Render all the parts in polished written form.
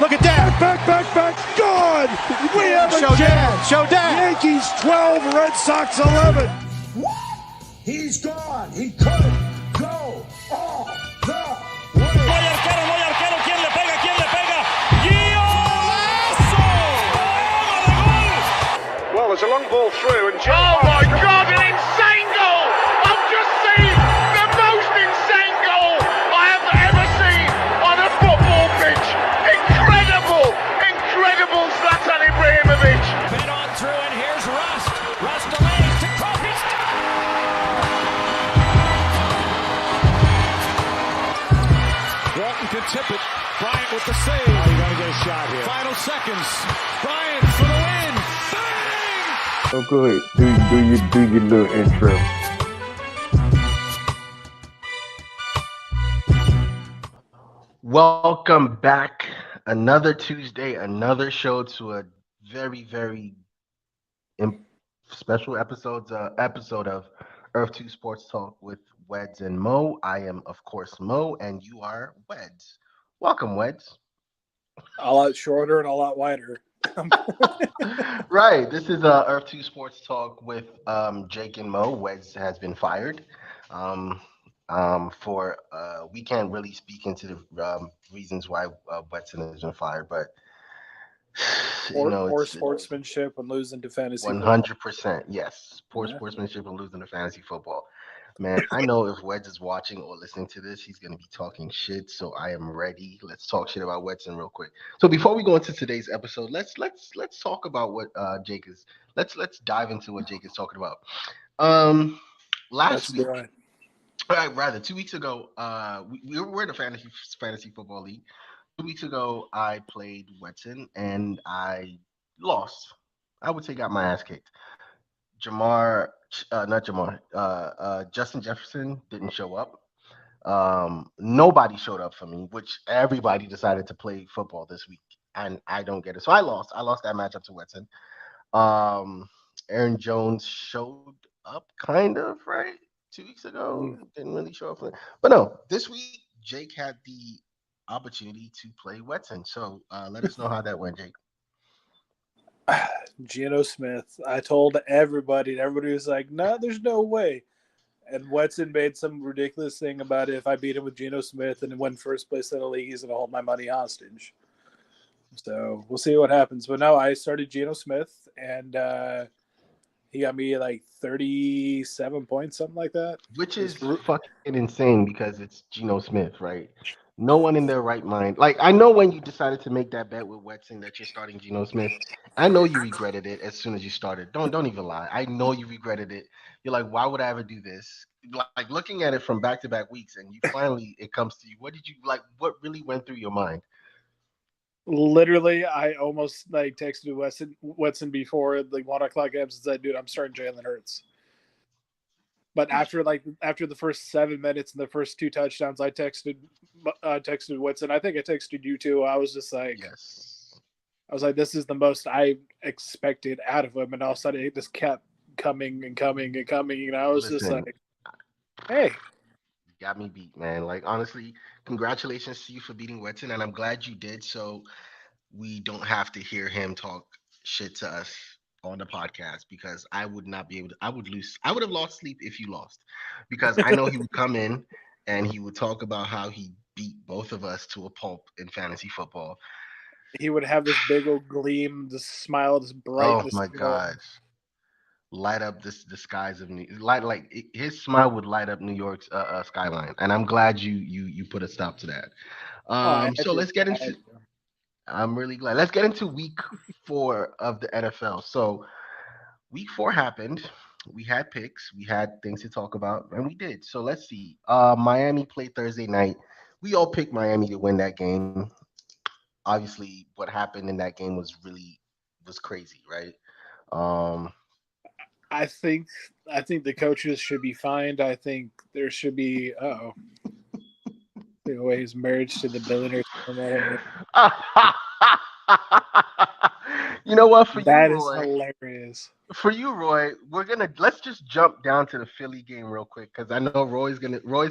Look at that. Back. Gone. We have a chance. Show dad. Yankees 12, Red Sox 11. He's gone. He could go all the way. No hay arquero. ¿Quién le pega? ¡Golazo! Well, there's a long ball through and Oh my God, an insane goal! I've just seen the most insane goal I have ever seen on a football pitch. Incredible Zlatan Ibrahimovic. Fed on through, and here's Rust. Rust delays to Kopic. Walton can tip it. Bryant with the save. Oh, you got to get a shot here. Final seconds. Bryant for the win. Bang! Oh, go ahead. Do your little intro. Welcome back. Another Tuesday, another show to a very, very special episode of Earth2 Sports Talk with Weds and Mo. I am, of course, Mo, and you are Weds. Welcome, Weds. A lot shorter and a lot wider. Right. This is Earth2 Sports Talk with Jake and Mo. Weds has been fired. We can't really speak into the reasons why Wetson has been fired, but poor sportsmanship when losing to fantasy. 100%, yes. Poor sportsmanship when losing to fantasy football. Man, I know if Weds is watching or listening to this, he's gonna be talking shit. So I am ready. Let's talk shit about Wetson real quick. So before we go into today's episode, let's talk about what Jake is. Let's dive into what Jake is talking about. Last week. Rather, 2 weeks ago, we're in a fantasy football league. 2 weeks ago, I played Wetson and I lost. I would say got my ass kicked. Justin Jefferson didn't show up. Nobody showed up for me, which everybody decided to play football this week, and I don't get it. So I lost. I lost that matchup to Wetson. Aaron Jones showed up, kind of, right? 2 weeks ago, didn't really show up. But no, this week, Jake had the opportunity to play Wetson. So let us know how that went, Jake. Geno Smith. I told everybody, and everybody was like, no, there's no way. And Wetson made some ridiculous thing about it. If I beat him with Geno Smith and win first place in the league, he's going to hold my money hostage. So we'll see what happens. But no, I started Geno Smith, and he got me like 37 points, something like that. Which is fucking insane because it's Geno Smith, right? No one in their right mind. Like, I know when you decided to make that bet with Wetson that you're starting Geno Smith, I know you regretted it as soon as you started. Don't even lie. I know you regretted it. You're like, why would I ever do this? Like looking at it from back-to-back weeks, and you finally, it comes to you. What really went through your mind? Literally, I almost texted Wetson before the 1 o'clock games and said, dude, I'm starting Jalen Hurts. But after the first 7 minutes and the first 2 touchdowns, I texted Wetson. I think I texted you too. I was just like, yes. I was like, this is the most I expected out of him, and all of a sudden it just kept coming and coming and coming. And I was just like, hey, you got me beat, man. Like, honestly, congratulations to you for beating Wetson, and I'm glad you did. So we don't have to hear him talk shit to us on the podcast, because I would not be able to. I would have lost sleep if you lost, because I know he would come in and he would talk about how he beat both of us to a pulp in fantasy football. He would have this big old gleam, this smile, this bright. Oh my gosh. Light up the skies of his smile would light up New York's skyline, and I'm glad you put a stop to that. So let's get into. I'm really glad. Let's get into week 4 of the NFL. So week 4 happened. We had picks. We had things to talk about, and we did. So let's see. Miami played Thursday night. We all picked Miami to win that game. Obviously, what happened in that game was crazy, right? I think the coaches should be fined. I think there should be the way his marriage to the billionaire. You know what? That is hilarious. For you, Roy, let's just jump down to the Philly game real quick, because I know Roy's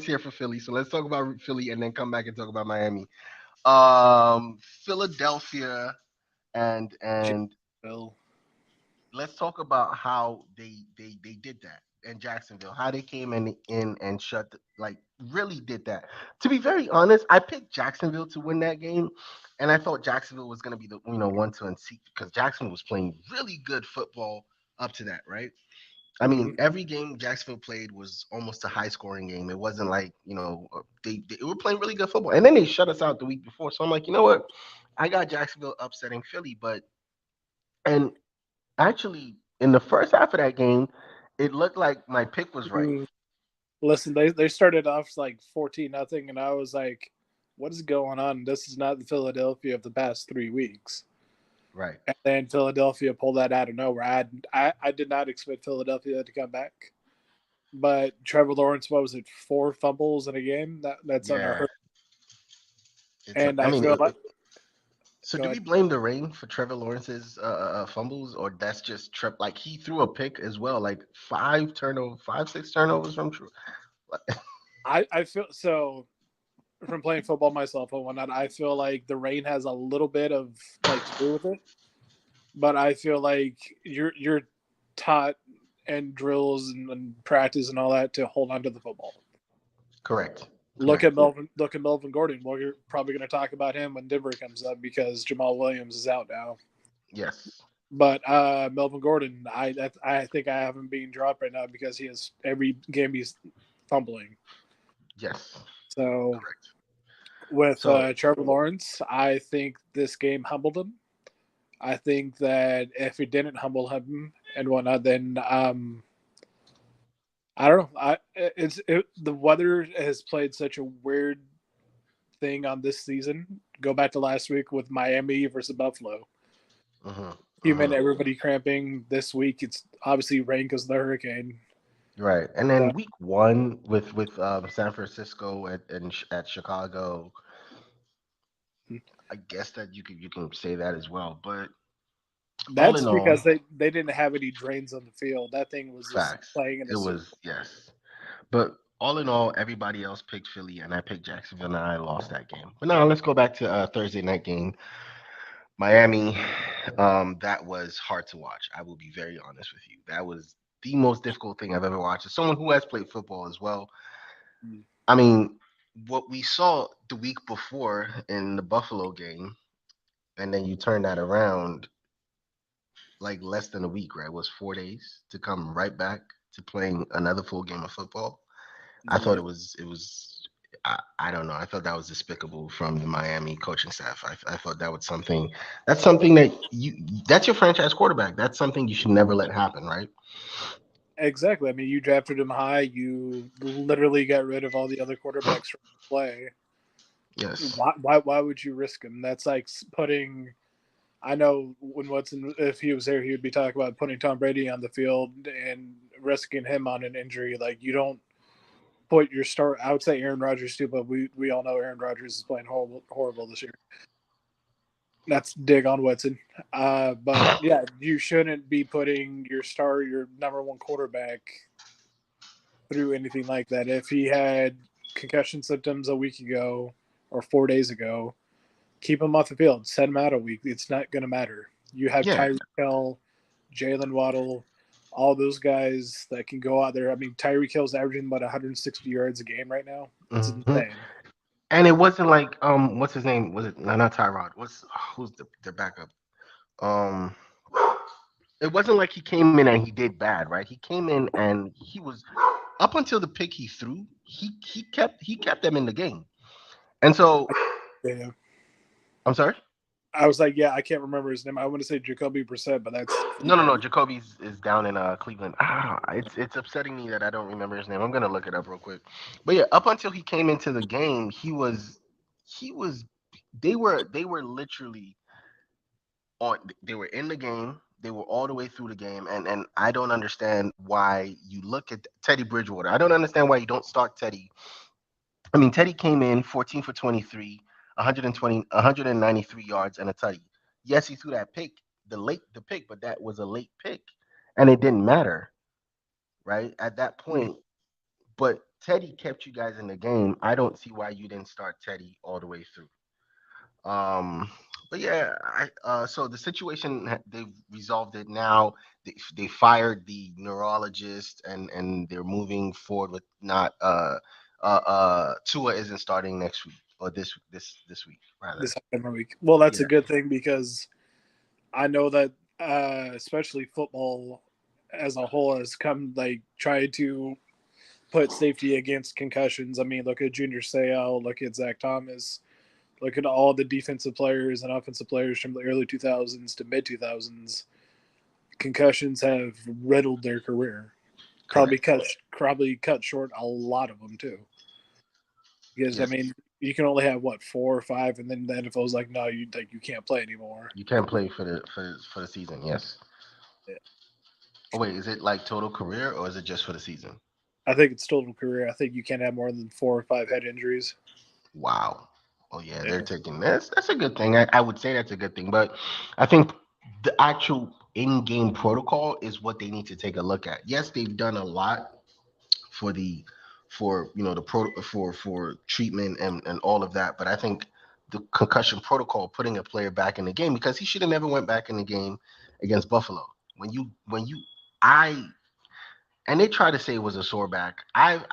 here for Philly. So let's talk about Philly and then come back and talk about Miami. Philadelphia and Bill. let's talk about how they did that in Jacksonville. How they came in and really did that. To be very honest, I picked Jacksonville to win that game, and I thought Jacksonville was going to be the 1 to unseat because Jacksonville was playing really good football up to that, right? I mean, every game Jacksonville played was almost a high scoring game. It wasn't like, they were playing really good football. And then they shut us out the week before. So I'm like, you know what? I got Jacksonville upsetting Philly, and actually in the first half of that game, it looked like my pick was right. Listen, they started off like 14-0, and I was like, what is going on? This is not the Philadelphia of the past 3 weeks. Right. And then Philadelphia pulled that out of nowhere. I did not expect Philadelphia to come back. But Trevor Lawrence, what was it, 4 fumbles in a game? That's unheard. And I feel like. So do we blame the rain for Trevor Lawrence's fumbles, or that's just trip? Like he threw a pick as well, like 6 turnovers from True. I feel so from playing football myself and whatnot. I feel like the rain has a little bit of like to do with it, but I feel like you're taught and drills and practice and all that to hold on to the football. Correct. Look at Melvin Gordon. Well, you're probably going to talk about him when Denver comes up because Jamal Williams is out now. Yes. But Melvin Gordon, I think I have him being dropped right now because he has every game he's fumbling. Yes. So correct. With Trevor Lawrence, I think this game humbled him. I think that if it didn't humble him and whatnot, then I don't know. The weather has played such a weird thing on this season. Go back to last week with Miami versus Buffalo. Everybody cramping. This week it's obviously rain because of the hurricane. Right, and then week 1 with San Francisco at Chicago. I guess that you can say that as well, but that's because they didn't have any drains on the field. That thing was just playing in the circle. Yes. But all in all, everybody else picked Philly, and I picked Jacksonville, and I lost that game. But now let's go back to Thursday night game. Miami, that was hard to watch. I will be very honest with you. That was the most difficult thing I've ever watched. As someone who has played football as well, I mean, what we saw the week before in the Buffalo game, and then you turn that around like less than a week, right? It was 4 days to come right back to playing another full game of football. I thought it was I don't know. I thought that was despicable from the Miami coaching staff. I thought that's something that's your franchise quarterback. That's something you should never let happen, right? Exactly. I mean, you drafted him high. You literally got rid of all the other quarterbacks from play. Yes. Why would you risk him? That's like putting. I know if he was there, he would be talking about putting Tom Brady on the field and risking him on an injury. Like you don't put your start. I would say Aaron Rodgers too, but we all know Aaron Rodgers is playing horrible this year. That's dig on Wetson. But yeah, you shouldn't be putting your number one quarterback through anything like that. If he had concussion symptoms a week ago or 4 days ago, keep him off the field. Set him out a week. It's not going to matter. You have Tyreek Hill, Jalen Waddle, all those guys that can go out there. I mean, Tyreek Hill's averaging about 160 yards a game right now. It's insane. And it wasn't like what's his name? Was it not Tyrod? Who's the backup? It wasn't like he came in and he did bad, right? He came in and he was up until the pick he threw. He kept them in the game, and so yeah. I'm sorry. I was like, I can't remember his name. I want to say Jacoby Brissett, but that's no. Jacoby is down in Cleveland. It's upsetting me that I don't remember his name. I'm gonna look it up real quick. But yeah, up until he came into the game, they were literally on. They were in the game. They were all the way through the game, and I don't understand why you look at Teddy Bridgewater. I don't understand why you don't start Teddy. I mean, Teddy came in 14 for 23. 193 yards and a tutty. Yes, he threw that pick, the pick, but that was a late pick, and it didn't matter, right? At that point. But Teddy kept you guys in the game. I don't see why you didn't start Teddy all the way through. But yeah, so the situation they've resolved it now. They fired the neurologist and they're moving forward with not Tua isn't starting next week or this week rather. this upcoming week. Well, that's Yeah. a good thing because I know that especially football as a whole has come like try to put safety against concussions. I mean, look at Junior Seau, look at Zach Thomas, look at all the defensive players and offensive players from the early 2000s to mid 2000s. Concussions have riddled their career. Probably cut short a lot of them too. Because Yes. I mean, you can only have what 4 or 5, and then the NFL's like, no, you can't play anymore. You can't play for the season. Yes. Yeah. Oh wait, is it like total career or is it just for the season? I think it's total career. I think you can't have more than 4 or 5 head injuries. Wow. Oh yeah, Yeah. they're taking this. That's a good thing. I would say that's a good thing, but I think the actual in-game protocol is what they need to take a look at. Yes, they've done a lot for the for treatment and all of that, but I think the concussion protocol, putting a player back in the game because he should have never went back in the game against Buffalo. I and they try to say it was a sore back. I've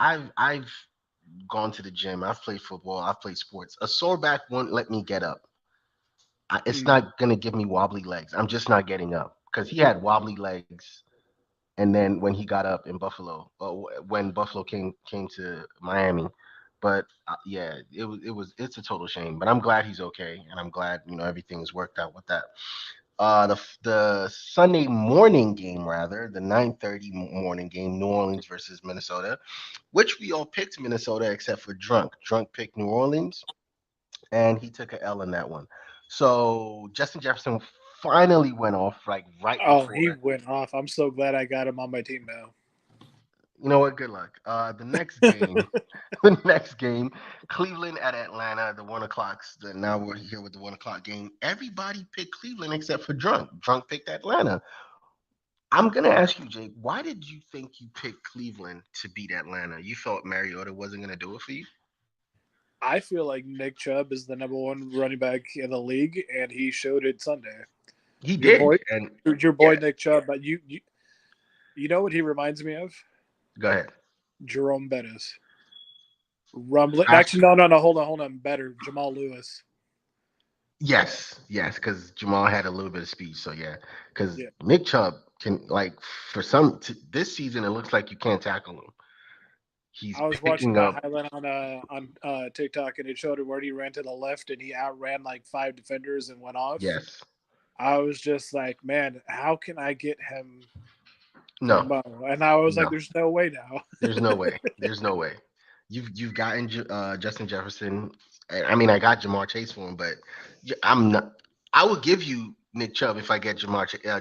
gone to the gym. I've played football. I've played sports. A sore back won't let me get up. It's not gonna give me wobbly legs. I'm just not getting up because he had wobbly legs. And then when he got up in Buffalo, when Buffalo came to Miami, but yeah, it's a total shame. But I'm glad he's okay, and I'm glad everything's worked out with that. The Sunday morning game, rather, the 9:30 morning game, New Orleans versus Minnesota, which we all picked Minnesota except for Drunk. Drunk picked New Orleans, and he took a L in that one. So Justin Jefferson finally went off like right Oh, before. he went off. I'm so glad I got him on my team now. You know what? Good luck. The next game, the next game, Cleveland at Atlanta, the 1 o'clocks. Now we're here with the 1 o'clock game. Everybody picked Cleveland except for Drunk. Drunk picked Atlanta. I'm gonna ask you, Jake, why did you think you picked Cleveland to beat Atlanta? You thought Mariota wasn't gonna do it for you? I feel like Nick Chubb is the number 1 running back in the league, and he showed it Sunday. He Your did, boy, and your boy yeah. Nick Chubb, but you know what he reminds me of? Go ahead. Jerome Bettis. Rumbling. Ask- Actually, no. Hold on. Better. Jamal Lewis. Yes, because Jamal had a little bit of speed. So yeah, because Yeah. Nick Chubb can this season it looks like you can't tackle him. He's I was watching picking that up. highlight on TikTok, and it showed it where he ran to the left, and he outran like 5 defenders and went off. Yes. I was just like, man, how can I get him? No. And I was No. like, there's no way now. There's no way. There's no way. You've gotten Justin Jefferson. I mean, I got Jamar Chase for him, but I'm not. I will give you Nick Chubb if I get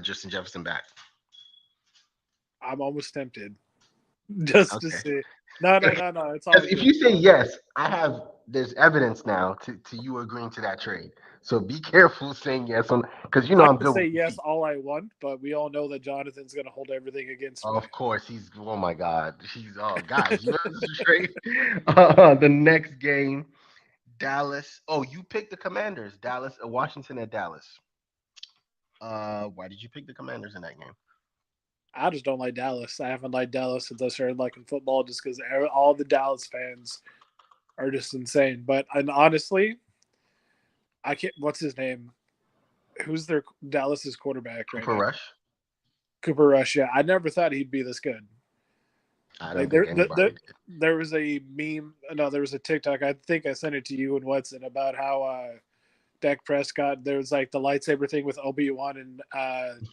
Justin Jefferson back. I'm almost tempted just to see. No. It's all If you say yes, there's evidence now to you agreeing to that trade. So be careful saying yes on because I I'm can good. say with yes all I want, but we all know that Jonathan's going to hold everything against me. Of course, oh my God, guys, you know this is straight. The next game, Dallas. Oh, you picked the Commanders, Dallas, Washington at Dallas. Why did you pick the Commanders in that game? I just don't like Dallas. I haven't liked Dallas since I started liking football, just because all the Dallas fans are just insane. And honestly, I can't. What's his name? Who's their Dallas's quarterback right Cooper now? Rush. Cooper Rush. Yeah, I never thought he'd be this good. I don't think anybody did. There was a meme. No, there was a TikTok. I think I sent it to you and Watson about how Dak Prescott. There was like the lightsaber thing with Obi-Wan and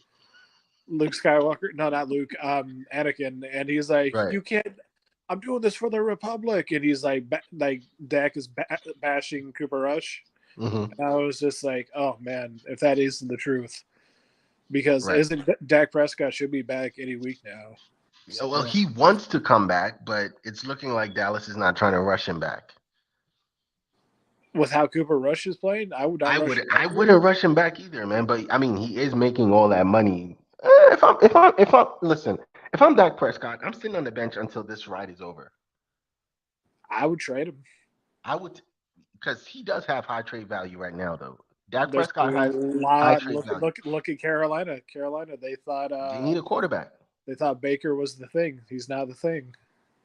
Luke Skywalker. No, not Luke. Anakin. And he's like, Right. "You can't. I'm doing this for the Republic." And he's like Dak is bashing Cooper Rush. Mm-hmm. And I was just like, "Oh man, if that isn't the truth." Because Right. isn't Dak Prescott should be back any week now? So, well, he wants to come back, but it's looking like Dallas is not trying to rush him back. With how Cooper Rush is playing, I wouldn't rush him back either, man. But I mean, he is making all that money. If I'm Dak Prescott, I'm sitting on the bench until this ride is over. I would trade him. I would because he does have high trade value right now, though. Dak There's a Prescott has high lot. trade value. Look at Carolina. Carolina. They need a quarterback. They thought Baker was the thing. He's now the thing.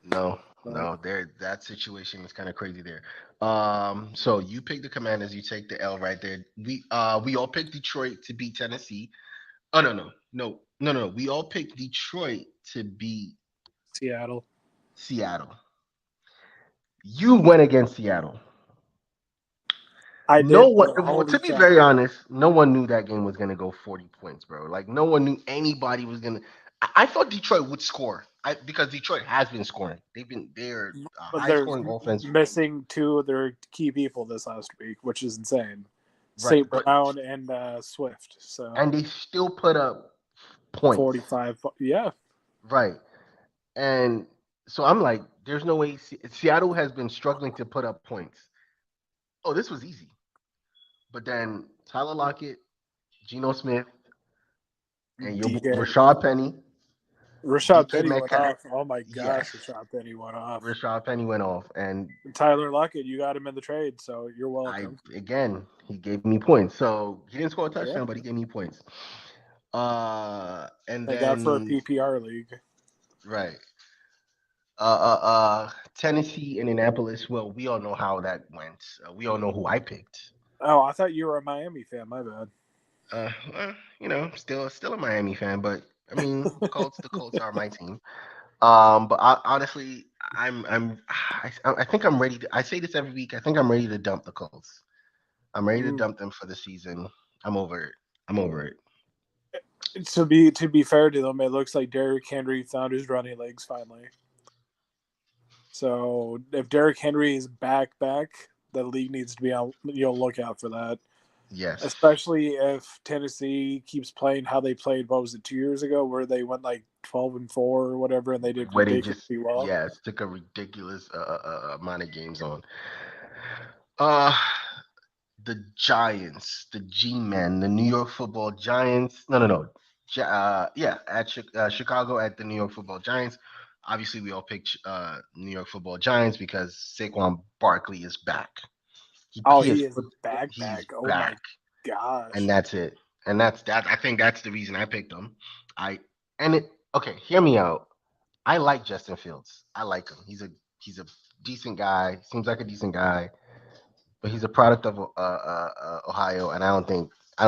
No, But that situation is kind of crazy there. So you pick the Commanders, you take the L right there. We all picked Detroit to beat Tennessee. Oh no. We all picked Detroit to beat Seattle. You went against Seattle. I No did. one, to be very honest, no one knew that game was gonna go 40 points, bro. Like no one knew anybody was gonna. I thought Detroit would score. Because Detroit has been scoring. They're a But high they're scoring offense. missing two of their key people this last week, which is insane. Right, St. Brown and Swift. So and they still put up points. 45. Yeah. Right. And so I'm like, there's no way. Seattle has been struggling to put up points. Oh, this was easy. But then Tyler Lockett, Geno Smith, and your Rashad Penny. Rashad Penny went off. Oh my gosh, yes. Rashad Penny went off. Rashad Penny went off. And Tyler Lockett, you got him in the trade, so you're welcome. Again, he gave me points. So he didn't score a touchdown, but he gave me points. And they got for a PPR league. Right. Tennessee, Indianapolis. Well, we all know how that went. We all know who I picked. Oh, I thought you were a Miami fan. My bad. Well, still a Miami fan, but I mean, the Colts are my team. But honestly, I think I'm ready to. I say this every week. I think I'm ready to dump the Colts. I'm ready to dump them for the season. I'm over it. To be fair to them, it looks like Derrick Henry found his running legs finally. So if Derrick Henry is back, the league needs to be on lookout for that. Yes. Especially if Tennessee keeps playing how they played. What was it, 2 years ago, where they went like 12-4 or whatever, and they did ridiculously well. Yeah, it took a ridiculous amount of games on. The Giants, the G-Men, the New York Football Giants. No. At Chicago at the New York Football Giants. Obviously, we all picked New York Football Giants because Saquon Barkley is back. He is back. Oh my gosh! And that's it. And that's that. I think that's the reason I picked him. Okay, hear me out. I like Justin Fields. I like him. He's a decent guy. Seems like a decent guy, but he's a product of Ohio, and I don't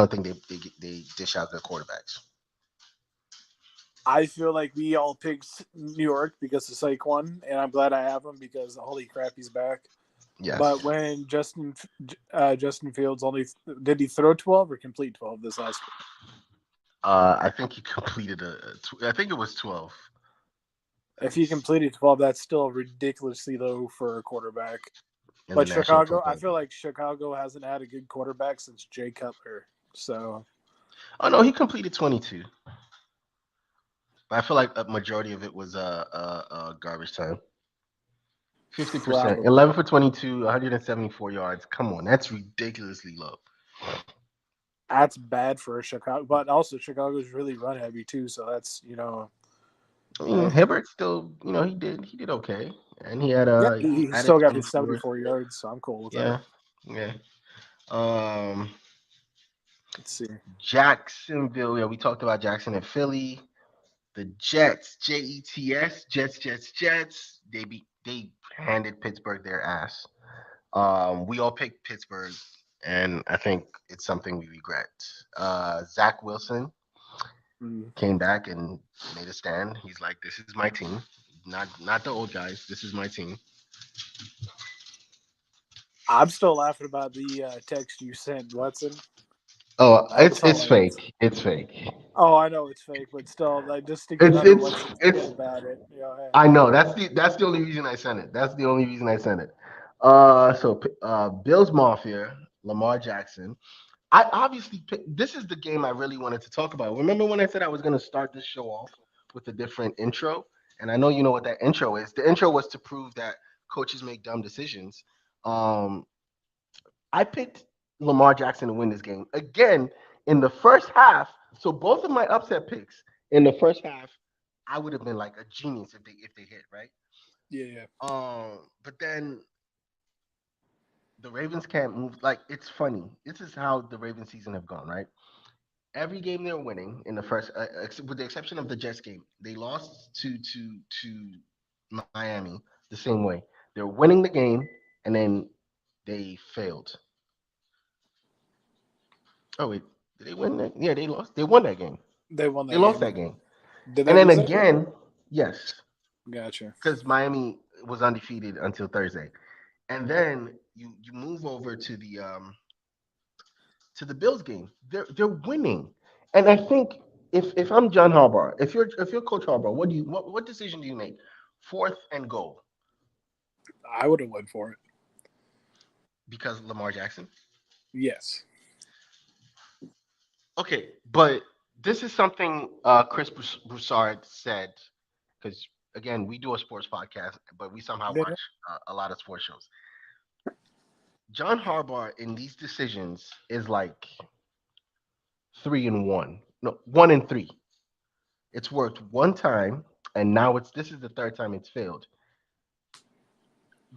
think they dish out good quarterbacks. I feel like we all picked New York because of Saquon, and I'm glad I have him because holy crap, he's back. Yes. But when Justin Fields did he throw 12 or complete 12 this last week? I think he completed I think it was 12. If he completed 12, that's still ridiculously low for a quarterback. But Chicago, I feel like Chicago hasn't had a good quarterback since Jay Cutler. So. Oh no, he completed 22. But I feel like a majority of it was garbage time. 50%, 11 for 22, 174 yards. Come on, that's ridiculously low. That's bad for a Chicago, but also Chicago's really run heavy too. So that's I mean, Hibbert still, he did okay, and he had he still got his 74 yards. So I'm cool with that. Yeah. Let's see. Jacksonville. Yeah, we talked about Jackson and Philly. The Jets, Jets. They handed Pittsburgh their ass. We all picked Pittsburgh, and I think it's something we regret. Zach Wilson came back and made a stand. He's like, "This is my team, not the old guys. This is my team." I'm still laughing about the text you sent, Watson. Oh, it's fake. It's fake. Oh, I know it's fake, but still, like just to get under what's about it. Hey. I know that's the only reason I sent it. So Bills Mafia, Lamar Jackson. I obviously this is the game I really wanted to talk about. Remember when I said I was going to start this show off with a different intro? And I know you know what that intro is. The intro was to prove that coaches make dumb decisions. I picked Lamar Jackson to win this game again in the first half. So both of my upset picks in the first half, I would have been like a genius if they hit, right? Yeah. But then the Ravens can't move. Like, it's funny. This is how the Ravens season have gone, right? Every game they're winning in the first, with the exception of the Jets game, they lost to Miami the same way. They're winning the game, and then they failed. Oh wait, did they win that? Yeah, they lost. They won that game. They won They that lost game. that game, Did and they then lose that game? again, yes, Gotcha. because Miami was undefeated until Thursday, and then you move over to the Bills game. They're winning, and I think if I'm John Harbaugh, if you're Coach Harbaugh, what decision do you make? Fourth and goal I would have went for it. because Lamar Jackson. Yes. Okay, but this is something Chris Broussard said because again we do a sports podcast, but we somehow Yeah. watch a lot of sports shows. John Harbaugh in these decisions is like 3-1. No, 1-3. It's worked one time, and now this is the third time it's failed.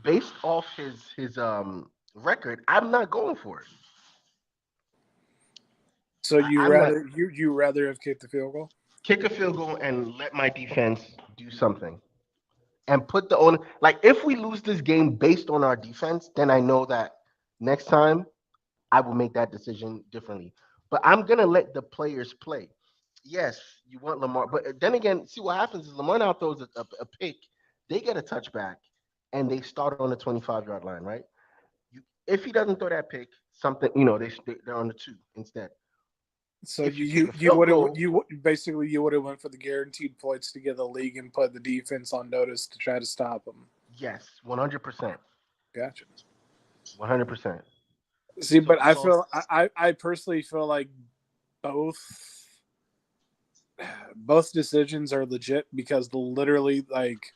Based off his record, I'm not going for it. So you I'm not- rather have kicked the field goal? Kick a field goal and let my defense do something, and put the owner. Like if we lose this game based on our defense, then I know that next time I will make that decision differently. But I'm gonna let the players play. Yes, you want Lamar, but then again, see what happens is Lamar now throws a pick, they get a touchback, and they start on the 25-yard line, right? If he doesn't throw that pick, something they're on the 2 instead. So If you you kick a field would have goal- you basically you would have went for the guaranteed points to get the league and put the defense on notice to try to stop them. Yes, 100%, Gotcha. 100%. See, but I it's feel I personally feel like both decisions are legit because literally like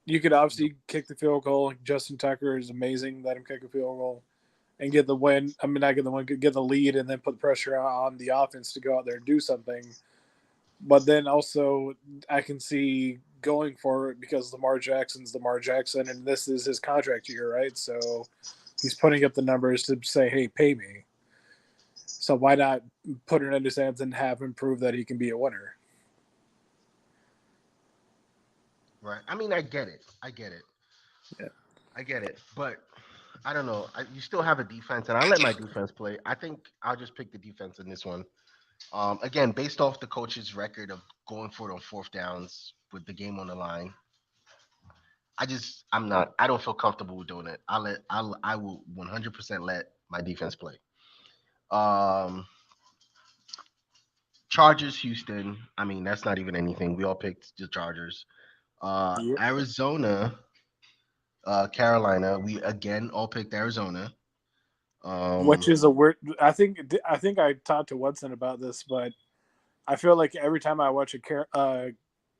you could obviously kick the field goal. Justin Tucker is amazing. Let him kick a field goal and get the win. I mean, not get the win, get the lead, and then put pressure on the offense to go out there and do something. But then also, I can see going for it because Lamar Jackson's Lamar Jackson, and this is his contract year, right? So he's putting up the numbers to say, "Hey, pay me." So why not put it in his hands and have him prove that he can be a winner? Right. I mean, I get it. Yeah. I get it. But I don't know. You still have a defense, and I'll let my defense play. I think I'll just pick the defense in this one. Again, based off the coach's record of going for it on fourth downs with the game on the line, I don't feel comfortable with doing it. I will 100% let my defense play. Chargers, Houston. I mean, that's not even anything. We all picked the Chargers. Arizona, Carolina. We again all picked Arizona. Which is a weird. I think I talked to Woodson about this, but I feel like every time I watch a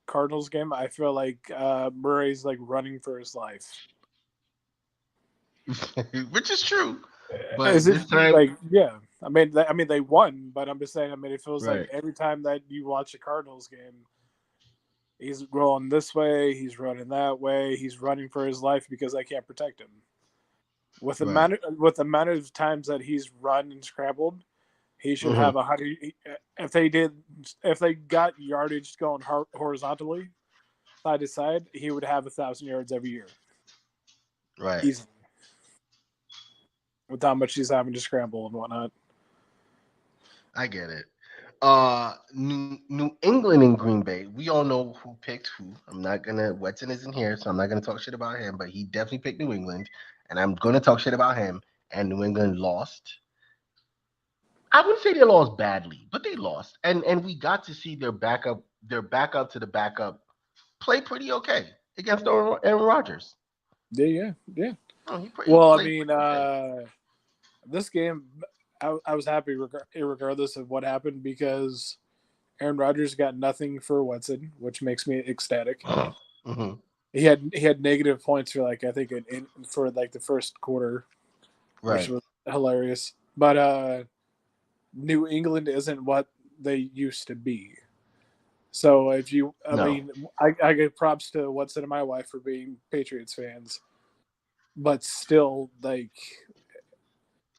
Cardinals game, I feel like Murray's like running for his life. Which is true. But Is this it time, like I mean they won, but I'm just saying. I mean, it feels Right. like every time that you watch a Cardinals game, he's rolling this way, he's running that way, he's running for his life because I can't protect him. With the amount of times that he's run and scrambled, he should have 100. If they got yardage going horizontally, side to side, he would have 1,000 yards every year. right. Easily. With how much he's having to scramble and whatnot. I get it. New England and Green Bay. We all know who picked who. Wetson isn't here, so I'm not gonna talk shit about him, but he definitely picked New England, and I'm gonna talk shit about him. And New England lost. I wouldn't say they lost badly, but they lost. And we got to see their backup to the backup play pretty okay against Aaron Rodgers. Yeah. Oh, Well, I mean, this game, I was happy regardless of what happened because Aaron Rodgers got nothing for Wetson, which makes me ecstatic. Mm-hmm. He had negative points for I think for the first quarter, Right. which was hilarious. But New England isn't what they used to be. So if you, I mean, I give props to Wetson and my wife for being Patriots fans. but still, like,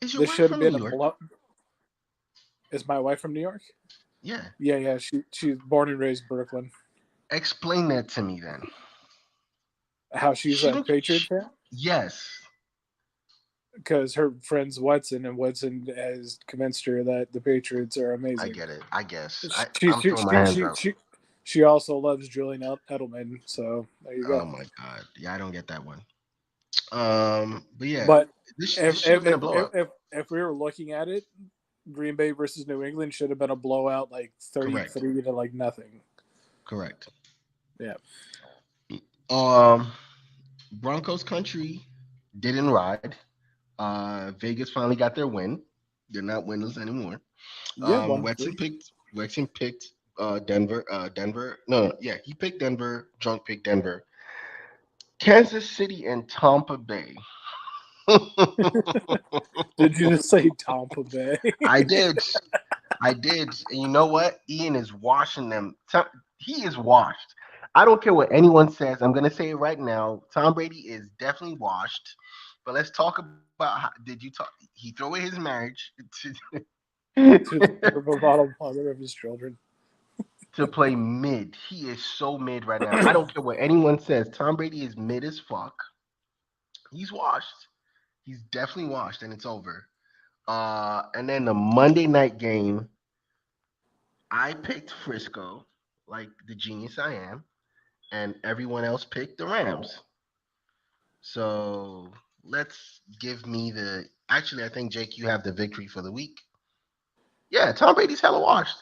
Is your this wife should have from been New a York? blow. Is my wife from New York? Yeah. Yeah. She's born and raised in Brooklyn. Explain that to me then. How she's a Patriot fan? Yes. Because her friend's Wetson, and Wetson has convinced her that the Patriots are amazing. I get it. I guess. I'm throwing my hands up. She also loves Julian Edelman, so there you go. Oh my God. Yeah, I don't get that one. But yeah. But this should have been a blowout. If we were looking at it, Green Bay versus New England should have been a blowout, like 33 to like nothing. Correct. Yeah. Broncos country didn't ride. Vegas finally got their win. They're not winners anymore. Yeah. Wexon picked Denver. He picked Denver. Drunk picked Denver. Kansas City and Tampa Bay. Did you just say Tampa Bay? I did. And you know what? Ian is washing them. He is washed. I don't care what anyone says. I'm going to say it right now. Tom Brady is definitely washed. But let's talk about how he threw away his marriage to the bottom father of his children. To play mid. He is so mid right now. I don't care what anyone says. Tom Brady is mid as fuck. He's washed. He's definitely washed, and it's over. And then the Monday night game, I picked Frisco, like the genius I am, and everyone else picked the Rams. So let's give me the. Actually, I think Jake, you have the victory for the week. Yeah, Tom Brady's hella washed.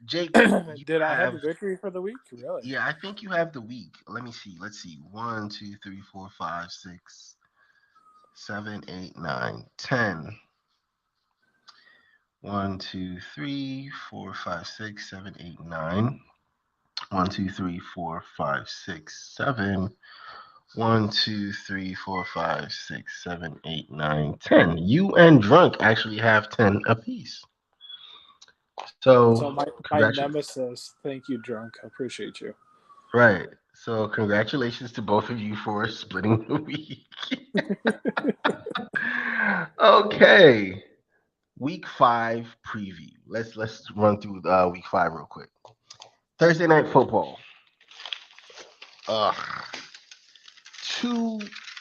Jake, did I have the victory for the week? Really? Yeah, I think you have the week. Let me see. Let's see. 1, 2, 3, 4, 5, 6, 7, 8, 9, 10. 1, 2, 3, 4, 5, 6, 7, 8, 9. 1, 2, 3, 4, 5, 6, 7. 1, 2, 3, 4, 5, 6, 7, 8, 9, 10. You and Drunk actually have 10 apiece. So my nemesis, thank you, Drunk. I appreciate you. Right. So congratulations to both of you for splitting the week. Okay. Week 5 preview. Let's run through week 5 real quick. Thursday night football. Two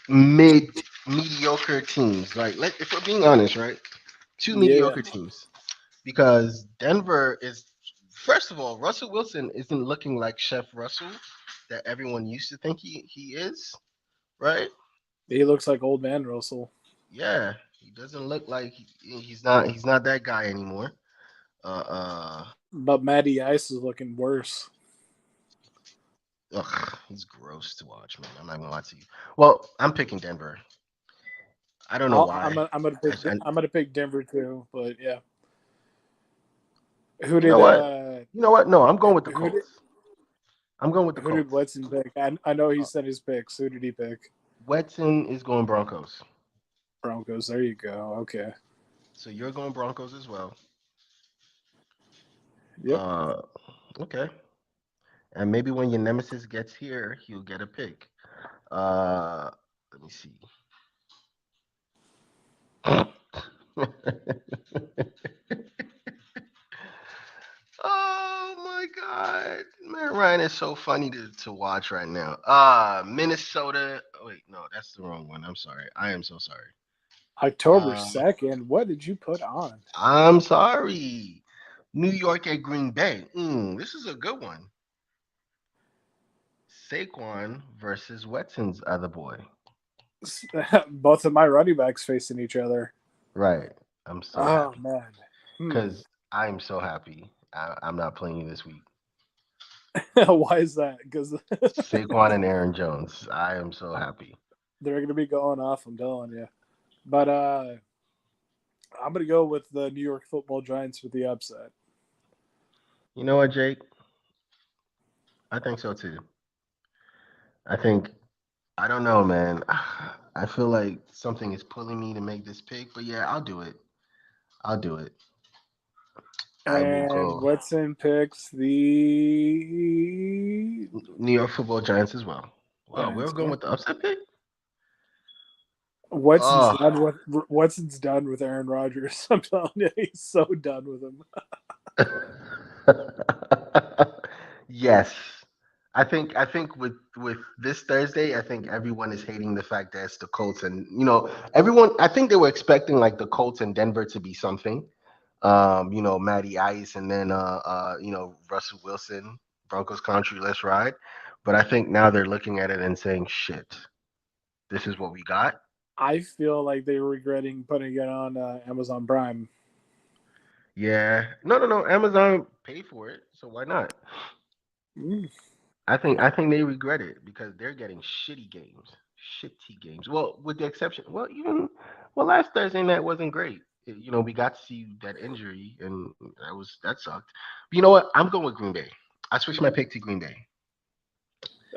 mediocre teams. Like, if we're being honest, right? Two mediocre teams. Because Denver is, first of all, Russell Wilson isn't looking like Chef Russell that everyone used to think he is, right? He looks like old man Russell. Yeah, he doesn't look like he's not that guy anymore. But Matty Ice is looking worse. Ugh, he's gross to watch, man. I'm not gonna lie to you. Well, I'm picking Denver. I don't know why. I'm gonna pick Denver too, but yeah. Who did? You know what? No, I'm going with the Colts. I'm going with the Colts. Who did Wetson pick? I know he sent his picks. Who did he pick? Wetson is going Broncos. Broncos. There you go. Okay. So you're going Broncos as well. Yep. Okay. And maybe when your nemesis gets here, he'll get a pick. Let me see. Oh my God, man! Ryan is so funny to watch right now. Minnesota. Oh, wait, no, that's the wrong one. I'm sorry. I am so sorry. October 2nd. What did you put on? I'm sorry. New York at Green Bay. This is a good one. Saquon versus Wetson's other boy. Both of my running backs facing each other. Right. I'm so happy. Man. Because I'm so happy. I'm not playing you this week. Why is that? Because Saquon and Aaron Jones. I am so happy. They're going to be going off, I'm telling you. But I'm going to go with the New York Football Giants with the upset. You know what, Jake? I think so too. I don't know, man. I feel like something is pulling me to make this pick, but yeah, I'll do it. And Wetson picks the New York Football Giants as well. Well, we're going with the upset pick? Watson's Oh. done with Aaron Rodgers. I'm telling you, he's so done with him. Yes. I think with this Thursday, I think everyone is hating the fact that it's the Colts, and everyone, I think they were expecting like the Colts and Denver to be something. Matty Ice, and then Russell Wilson, Broncos country, let's ride. But I think now they're looking at it and saying, shit, this is what we got. I feel like they're regretting putting it on Amazon Prime. Yeah. No. Amazon paid for it, so why not? Mm. I think they regret it because they're getting shitty games. Well, with the exception, last Thursday night wasn't great. We got to see that injury, and that sucked. But you know what? I'm going with Green Bay. I switched my pick to Green Bay.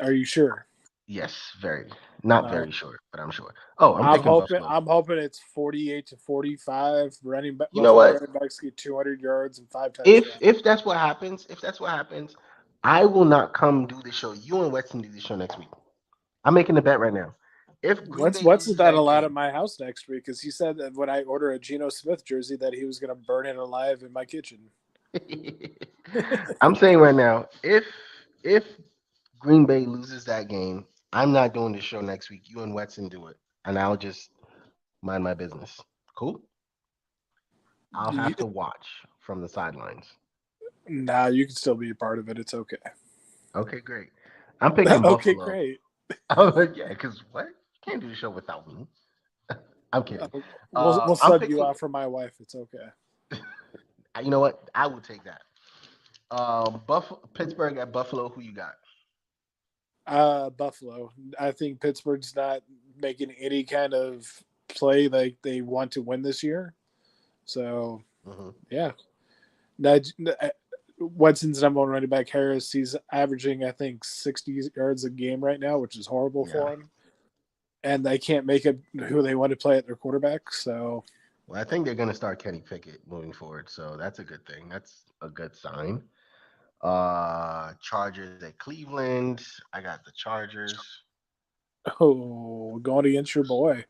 Are you sure? Yes, very. Not very sure, but I'm sure. Oh, I'm picking Buffalo. I'm hoping it's 48-45. You know what? Running backs get 200 yards and 5 touchdowns. If that's what happens, I will not come do the show. You and Weston do the show next week. I'm making the bet right now. If What's not allowed at my house next week? Because he said that when I order a Geno Smith jersey that he was going to burn it alive in my kitchen. I'm saying right now, if Green Bay loses that game, I'm not doing the show next week. You and Weston do it, and I'll just mind my business. Cool? I'll have to watch from the sidelines. Nah, you can still be a part of it. It's okay. Okay, great. I'm picking Buffalo. Okay, great. Yeah, because what? You can't do the show without me. I'm kidding. We'll sub you out for my wife. It's okay. You know what? I will take that. Pittsburgh at Buffalo. Who you got? Buffalo. I think Pittsburgh's not making any kind of play like they want to win this year. So, yeah. Watson's number one running back, Harris, he's averaging, I think, 60 yards a game right now, which is horrible for him. And they can't make it who they want to play at their quarterback. So, well, I think they're going to start Kenny Pickett moving forward. So that's a good thing. That's a good sign. Chargers at Cleveland. I got the Chargers. Oh, going against your boy.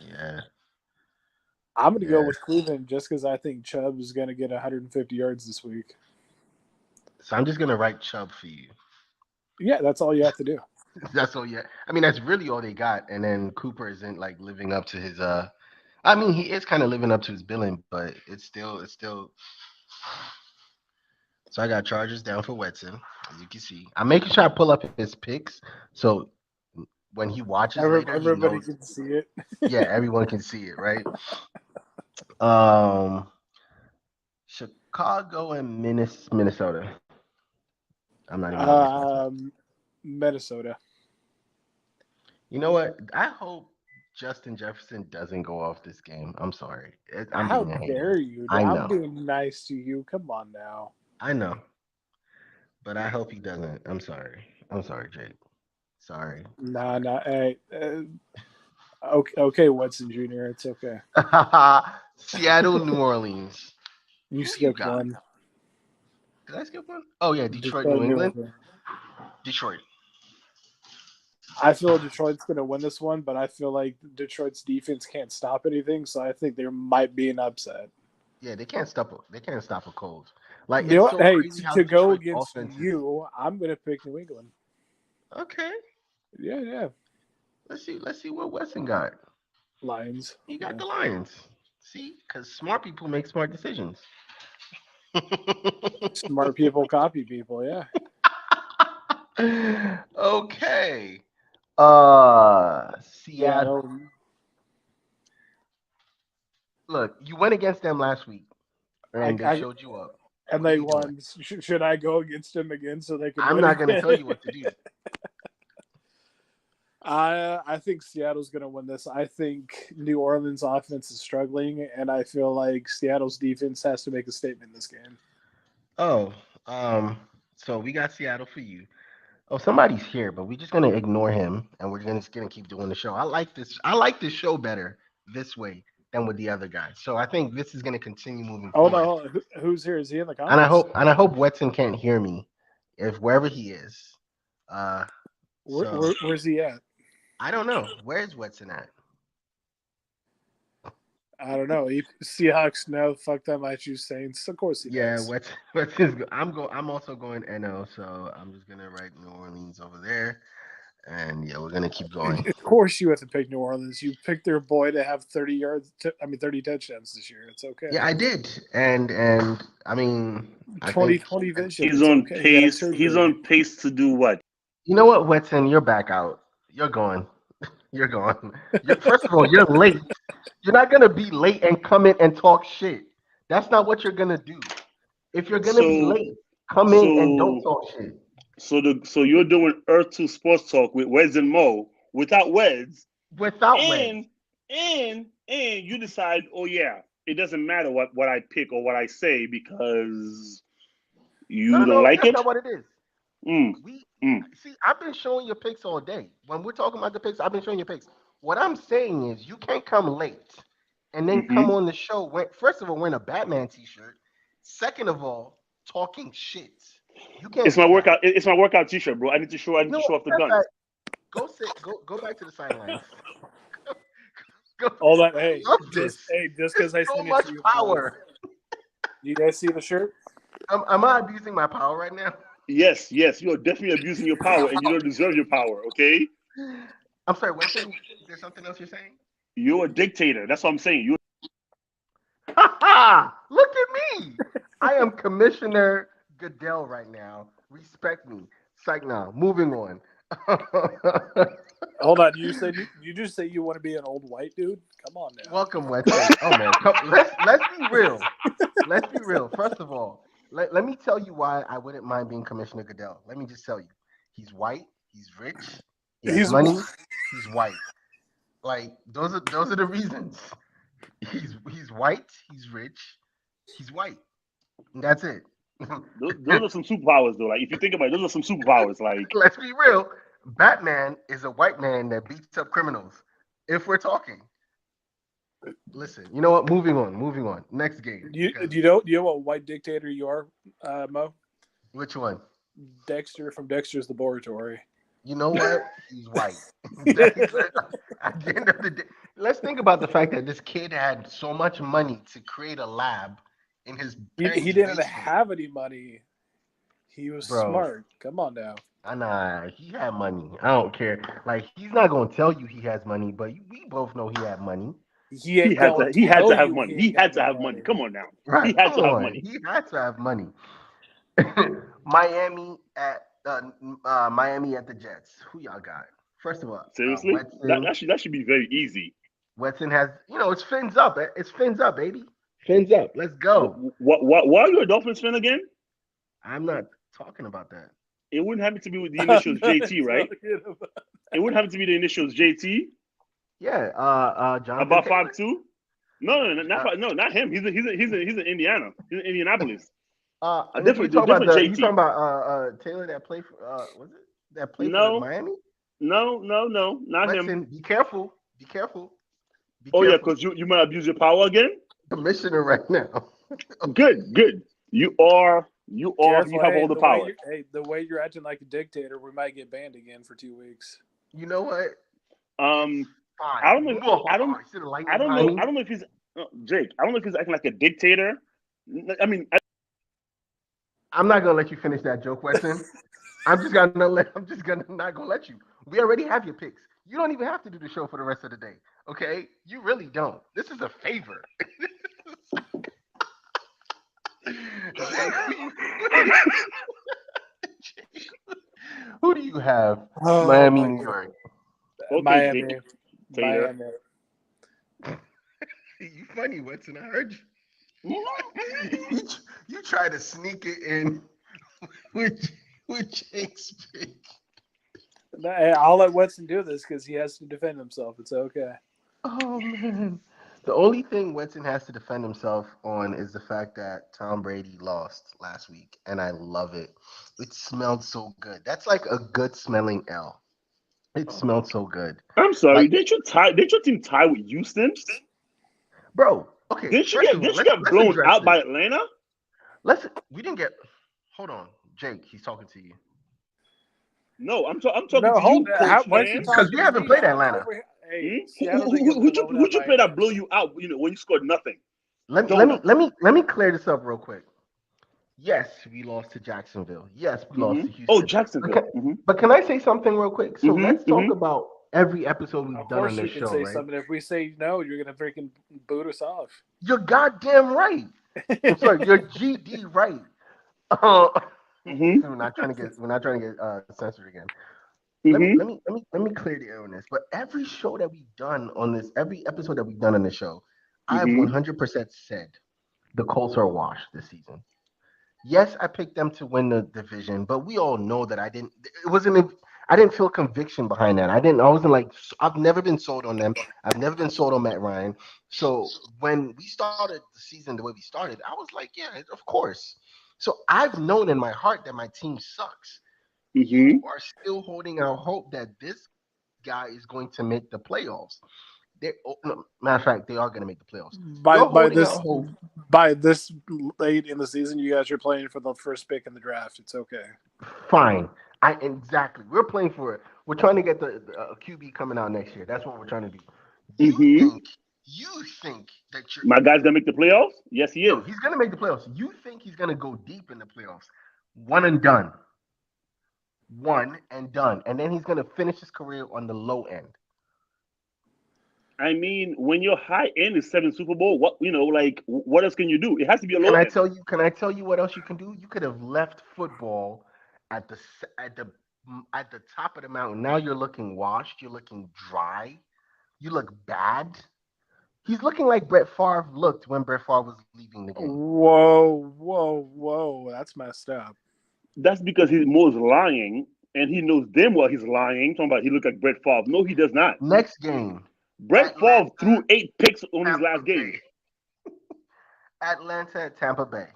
Yeah. I'm going to go with Cleveland just because I think Chubb is going to get 150 yards this week. So I'm just going to write Chubb for you. Yeah, that's all you have to do. That's all. Yeah, I mean that's really all they got. And then Cooper isn't like living up to his. I mean he is kind of living up to his billing, but it's still. So I got Chargers down for Wetson, as you can see. I'm making sure I pull up his picks so when he watches later, everybody can see it. Yeah, everyone can see it, right? Chicago and Minnesota. I'm not even. Minnesota. You know what? I hope Justin Jefferson doesn't go off this game. I'm sorry. How dare you? I'm being nice to you. Come on now. I know. But I hope he doesn't. I'm sorry. Jake. Sorry. Nah. Hey, okay, Watson Jr. It's okay. Seattle, New Orleans. You skipped one. Did I skip one? Oh, yeah. Detroit, New England. Detroit. I feel Detroit's going to win this one, but I feel like Detroit's defense can't stop anything, so I think there might be an upset. Yeah, they can't stop a cold. Like, you know what? Hey, to go against you, I'm going to pick New England. Okay. Yeah. Let's see what Weston got. Lions. He got the Lions. See, because smart people make smart decisions. Smart people copy people, yeah. Okay. Seattle. Look, you went against them last week, and they showed you up. And they won. Should I go against them again so they can? I'm not going to tell you what to do. I think Seattle's going to win this. I think New Orleans' offense is struggling, and I feel like Seattle's defense has to make a statement in this game. Oh, so we got Seattle for you. Oh, somebody's here, but we're just going to ignore him, and we're just going to keep doing the show. I like this show better this way than with the other guys. So I think this is going to continue moving forward. Oh, no. Who's here? Is he in the comments? And I hope Wetson can't hear me, if wherever he is. Where's he at? I don't know. Where's Wetson at? I don't know. Seahawks, no. Fuck them. I choose Saints. Of course he does. I'm also going NO, so I'm just gonna write New Orleans over there, and yeah, we're gonna keep going. Of course you have to pick New Orleans. You picked their boy to have 30 touchdowns this year. It's okay. Yeah, I did, and I mean, 20/20 vision. He's It's on okay. pace. He's on pace to do what? You know what, Wetson, you're back out. You're going. You're going. First of all, you're late. You're not gonna be late and come in and talk shit. That's not what you're gonna do. If you're gonna be late, come in and don't talk shit. So you're doing Earth2 Sports Talk with Weds and Mo without Weds. Without Weds. And you decide, oh yeah, it doesn't matter what I pick or what I say because you don't like that's it. Not what it is. See, I've been showing your picks all day. When we're talking about the picks, I've been showing your picks. What I'm saying is you can't come late and then come on the show. First of all, wearing a Batman t-shirt. Second of all, talking shit. You can't. It's my workout. It's my workout t-shirt, bro. I need to show off the gun. Right. Go sit. Go back to the sidelines. All that. Hey, just because I so sent much it to you. Power. You guys see the shirt? Am I abusing my power right now? Yes, you are definitely abusing your power, and you don't deserve your power. Okay. I'm sorry. Is there something else you're saying? You're a dictator. That's what I'm saying. You. Look at me. I am Commissioner Goodell right now. Respect me. Psych now. Moving on. Hold on. You just say you want to be an old white dude? Come on now. Welcome, Wes. Oh man, let's be real. Let's be real. First of all, let me tell you why I wouldn't mind being Commissioner Goodell. Let me just tell you. He's white. He's rich. He has money. He's white. Like those are the reasons. He's white. He's rich. He's white. And that's it. Those are some superpowers, though. Like if you think about it, those are some superpowers. Like let's be real. Batman is a white man that beats up criminals. If we're talking, listen. You know what? Moving on. Next game. You know what white dictator you are, Mo? Which one? Dexter from Dexter's Laboratory. You know what? He's white. At the end of the day, let's think about the fact that this kid had so much money to create a lab in his. He didn't have any money. He was smart. Come on now. Nah, he had money. I don't care. Like he's not gonna tell you he has money, but we both know he had money. He had to have money. He had to have money. Come on now. Right. He had to have money. He had to have money. Miami at the Jets. Who y'all got? First of all, seriously, that should be very easy. Wetson has, it's fins up. It's fins up, baby. Fins up. Let's go. Why are you a Dolphins fan again? I'm not talking about that. It wouldn't happen to be with the initials JT, right? It wouldn't happen to be the initials JT. Yeah. Jonathan about Taylor? 5'2". No, not him. He's in Indiana. He's in Indianapolis. You talking about Taylor that played for was it that played for Miami? No, not him. Be careful. Yeah, because you might abuse your power again. Commissioner right now. Good. You have all the power. The way you're acting like a dictator, we might get banned again for 2 weeks. You know what? Fine. I don't know if he's Jake. I don't know if he's acting like a dictator. I mean, I'm not gonna let you finish that joke, Weston. I'm just not gonna let you. We already have your picks. You don't even have to do the show for the rest of the day. Okay? You really don't. This is a favor. Who do you have? Miami, New York. Okay, Miami. You funny, Wetson. I heard you. You try to sneak it in with Jake's pick. I'll let Wetson do this because he has to defend himself. It's okay. Oh, man. The only thing Wetson has to defend himself on is the fact that Tom Brady lost last week, and I love it. It smelled so good. That's like a good smelling L. It smelled so good. I'm sorry. Did your team tie with Houston? Bro, okay. Did you get blown out by Atlanta? We didn't get. Hold on, Jake. He's talking to you. No, I'm talking to you. Because we haven't played Atlanta. Hey, Who'd you play that blow you out? When you scored nothing. Let me clear this up real quick. Yes, we lost to Jacksonville. Yes, we lost to Houston. Oh, Jacksonville. But can I say something real quick? So let's talk about every episode we've done on this show, right? Of course you can say something. If we say no, you're going to freaking boot us off. You're goddamn right. I'm sorry, you're GD right. We're not trying to get censored again. Let me clear the air on this. But every show that we've done on this, every episode that we've done on the show, I've 100% said the Colts are a wash this season. Yes, I picked them to win the division, but we all know that I didn't feel conviction behind that. I've never been sold on them. I've never been sold on Matt Ryan. So when we started the season the way we started, I was like, yeah, of course. So I've known in my heart that my team sucks. You are still holding out hope that this guy is going to make the playoffs. Matter of fact, they are going to make the playoffs. By this late in the season, you guys are playing for the first pick in the draft. It's okay. Fine. Exactly. We're playing for it. We're trying to get the QB coming out next year. That's what we're trying to do. You think that my guy's gonna make the playoffs? Yes, he is. No, he's gonna make the playoffs. You think he's gonna go deep in the playoffs? One and done. And then he's gonna finish his career on the low end. I mean, when your high end is 7 Super Bowl, what else can you do? It has to be a low end. Can I tell you what else you can do? You could have left football at the top of the mountain. Now you're looking washed. You're looking dry. You look bad. He's looking like Brett Favre looked when Brett Favre was leaving the game. Whoa. That's messed up. That's because he's most lying, and he knows damn well he's lying. Talking about he looked like Brett Favre. No, he does not. Next game. Brett Favre threw 8 picks on his last game. Atlanta at Tampa Bay.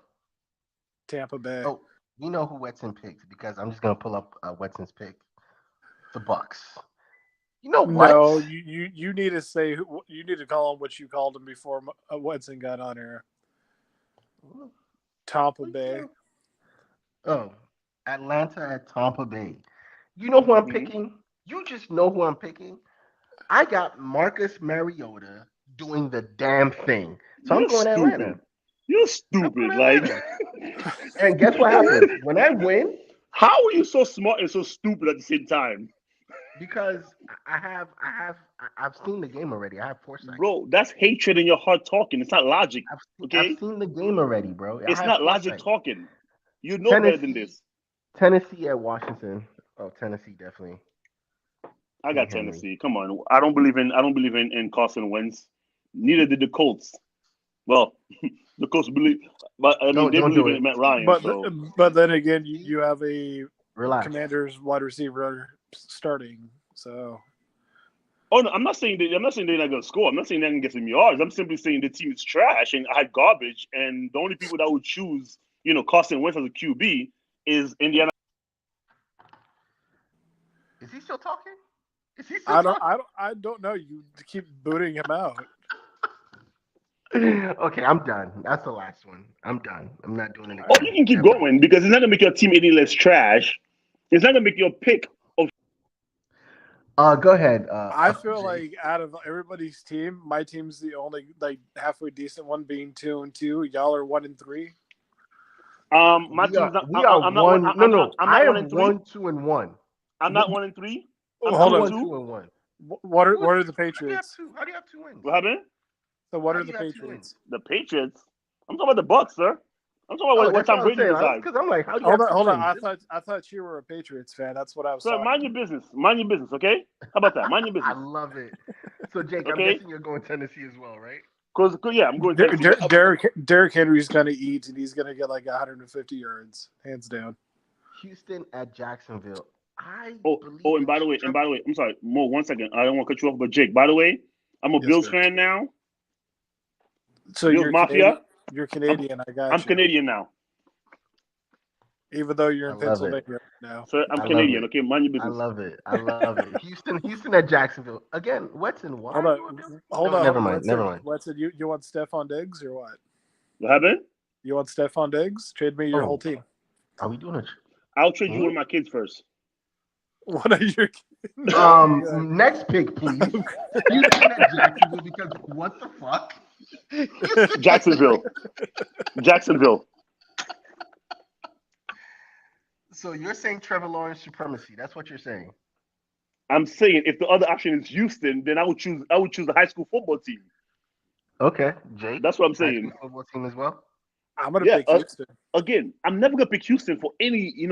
Oh, you know who Wetson picked because I'm just going to pull up Wetson's pick. The Bucks. You know what? No, you need to say you need to call him what you called him before Wetson got on here. Tampa Bay. Oh, Atlanta at Tampa Bay. You know who I'm picking? You just know who I'm picking. I got Marcus Mariota doing the damn thing. So I'm going to Atlanta. You're stupid. And guess what happens? When I win. How are you so smart and so stupid at the same time? Because I've seen the game already. I have foresight. Bro, that's hatred in your heart talking. It's not logic. I've seen the game already, bro. It's not logic talking. You know better than this. Tennessee at Washington. Oh, Tennessee definitely. I got Tennessee. Come on. I don't believe in Carson Wentz. Neither did the Colts. Well, the Colts believe, but they believe in Matt Ryan. But then again, you have a Commanders wide receiver starting. So. Oh no, I'm not saying they're not going to score. I'm not saying they're going to get some yards. I'm simply saying the team is trash and I garbage. And the only people that would choose, Carson Wentz as a QB is Indiana. Is he still talking? I don't know. You keep booting him out. Okay, I'm done. That's the last one. I'm done. I'm not doing it again. Oh, you can keep going because it's not gonna make your team any less trash. It's not gonna make your pick of. Go ahead. I feel like out of everybody's team, my team's the only halfway decent one, being 2-2. Y'all are 1-3. My team's not. I'm not 1. No. I am 1, 2, and 1. I'm not 1-3. Hold on. 2 and 1. What are the Patriots? How do you have 2 wins? What happened? So what are the Patriots? The Patriots? I'm talking about the Bucks, sir. I'm talking about what Tom Brady decides. Because I'm like, hold on. I thought you were a Patriots fan. That's what I was. So mind your business. Mind your business, okay? How about that? Mind your business. I love it. So Jake, I'm guessing you're going Tennessee as well, right? I'm going Tennessee. Derrick Henry's gonna eat, and he's gonna get 150 yards, hands down. Houston at Jacksonville. And by the way, I'm sorry, Mo, 1 second. I don't want to cut you off, but Jake, by the way, I'm a Bills fan now. So Bills you're Mafia. You're Canadian. I got you. I'm Canadian now. Even though you're in Pennsylvania right now. So I'm Canadian. Okay, mind your business. I love it. Houston at Jacksonville again. Wetson, why? Hold on. Never mind. Wetson, you want Stephon Diggs or what? What happened? You want Stephon Diggs? Trade me your whole team. Are we doing it? I'll trade you one of my kids first. One of your Next pick, please. Houston at Jacksonville, because what the fuck? Jacksonville. So you're saying Trevor Lawrence supremacy? That's what you're saying. I'm saying if the other option is Houston, then I would choose the high school football team. Okay, Jake. That's what I'm saying. High school football team as well. I'm gonna pick Houston. Again, I'm never gonna pick Houston for any, in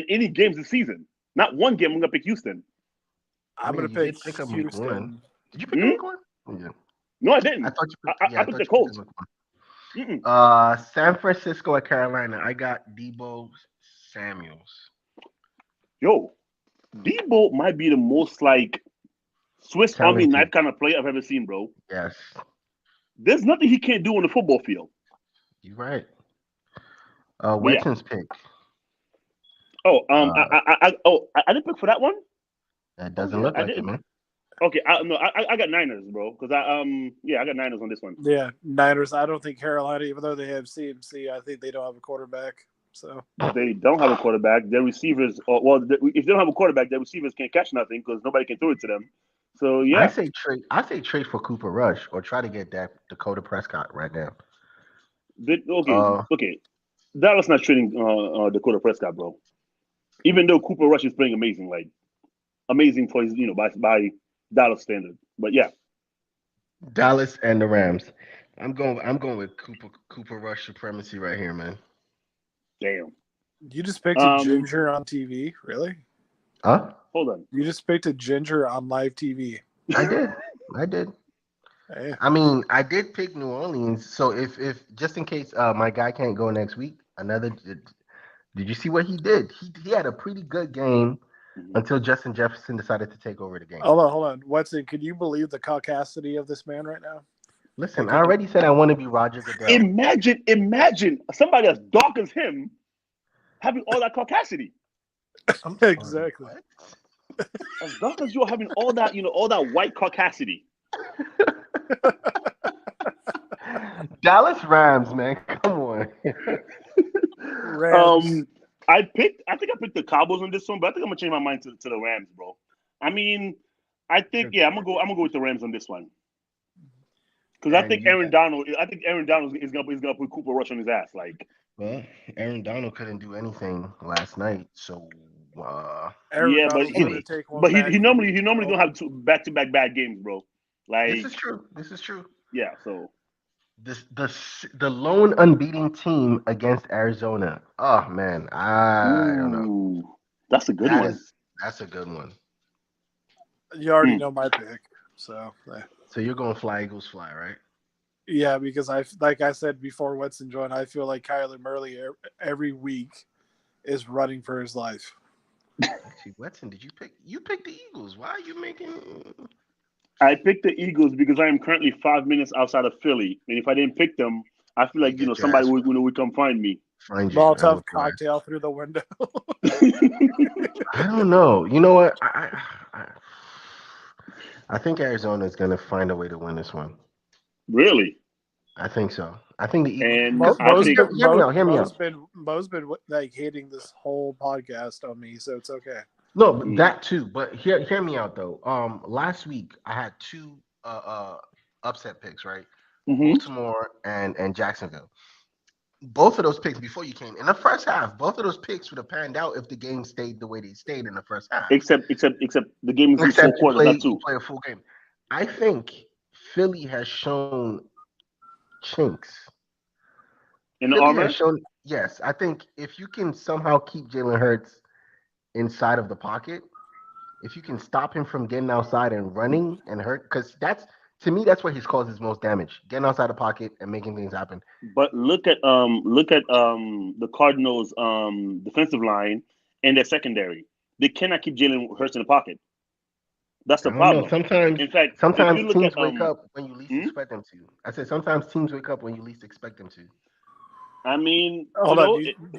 any games this season. Not one game I'm gonna pick Houston. I'm gonna pick Houston. Did you pick week one? Yeah. No, I didn't. I thought you picked, I picked the Colts. San Francisco at Carolina. I got Deebo Samuels. Yo, Deebo might be the most like Swiss Army knife kind of player I've ever seen, bro. Yes. There's nothing he can't do on the football field. You're right. Wetson's pick. I didn't pick for that one. That doesn't look like it, man. Okay, I got Niners, bro, because I got Niners on this one. Yeah, Niners. I don't think Carolina, even though they have CMC, I think they don't have a quarterback. So they don't have a quarterback. Their receivers, if they don't have a quarterback, their receivers can't catch nothing because nobody can throw it to them. So yeah, I say trade for Cooper Rush or try to get that Dakota Prescott right now. Okay. Dallas not trading Dakota Prescott, bro. Even though Cooper Rush is playing amazing, like amazing for his, by Dallas standard. But yeah, Dallas and the Rams. I'm going with Cooper Rush supremacy right here, man. Damn. You just picked a ginger on TV, really? Huh? Hold on. You just picked a ginger on live TV. I did. Hey. I mean, I did pick New Orleans. So if just in case my guy can't go next week, did you see what he did? He had a pretty good game until Justin Jefferson decided to take over the game. Hold on. Watson, can you believe the caucasity of this man right now? Listen, I already said I want to be Roger Goodell. Imagine somebody as dark as him having all that caucasity. Exactly. As dark as you're having all that, all that white caucasity. Dallas Rams, man. Come on. Rams. I think I picked the Cowboys on this one, but I think I'm gonna change my mind to the Rams, bro. I mean, I think I'm gonna go with the Rams on this one. Because I think Aaron Donald is gonna put Cooper Rush on his ass. Like, well, Aaron Donald couldn't do anything last night, so he normally don't have two back-to-back bad games, bro. Like, this is true. Yeah, so the lone unbeaten team against Arizona. Oh man, I don't know. That's a good one. That's a good one. You already know my pick, so. So you're going Fly Eagles Fly, right? Yeah, because like I said before Wetson joined, I feel like Kyler Murray every week is running for his life. Actually, Wetson, did you pick? You picked the Eagles. Why are you making? I picked the Eagles because I am currently 5 minutes outside of Philly, and if I didn't pick them, I feel like somebody would come find me. Find you. Molotov cocktail through the window. I don't know. You know what? I think Arizona is going to find a way to win this one. Really? I think so. I think the Eagles. Hear me out. Mo's been like hating this whole podcast on me, so it's okay. No, but that too. But hear me out though. Last week I had two upset picks, right? Baltimore and Jacksonville. Both of those picks before you came in the first half, both of those picks would have panned out if the game stayed the way they stayed in the first half. Except the game is 4 quarters, not 2. Play a full game. I think Philly has shown chinks. In the armor? Yes, I think if you can somehow keep Jalen Hurts inside of the pocket, if you can stop him from getting outside and running and hurt, because to me that's where he's caused his most damage, getting outside the pocket and making things happen. But look at the Cardinals' defensive line and their secondary. They cannot keep Jalen Hurts in the pocket. That's the problem. Sometimes teams wake up when you least expect them to. I said sometimes teams wake up when you least expect them to. I mean,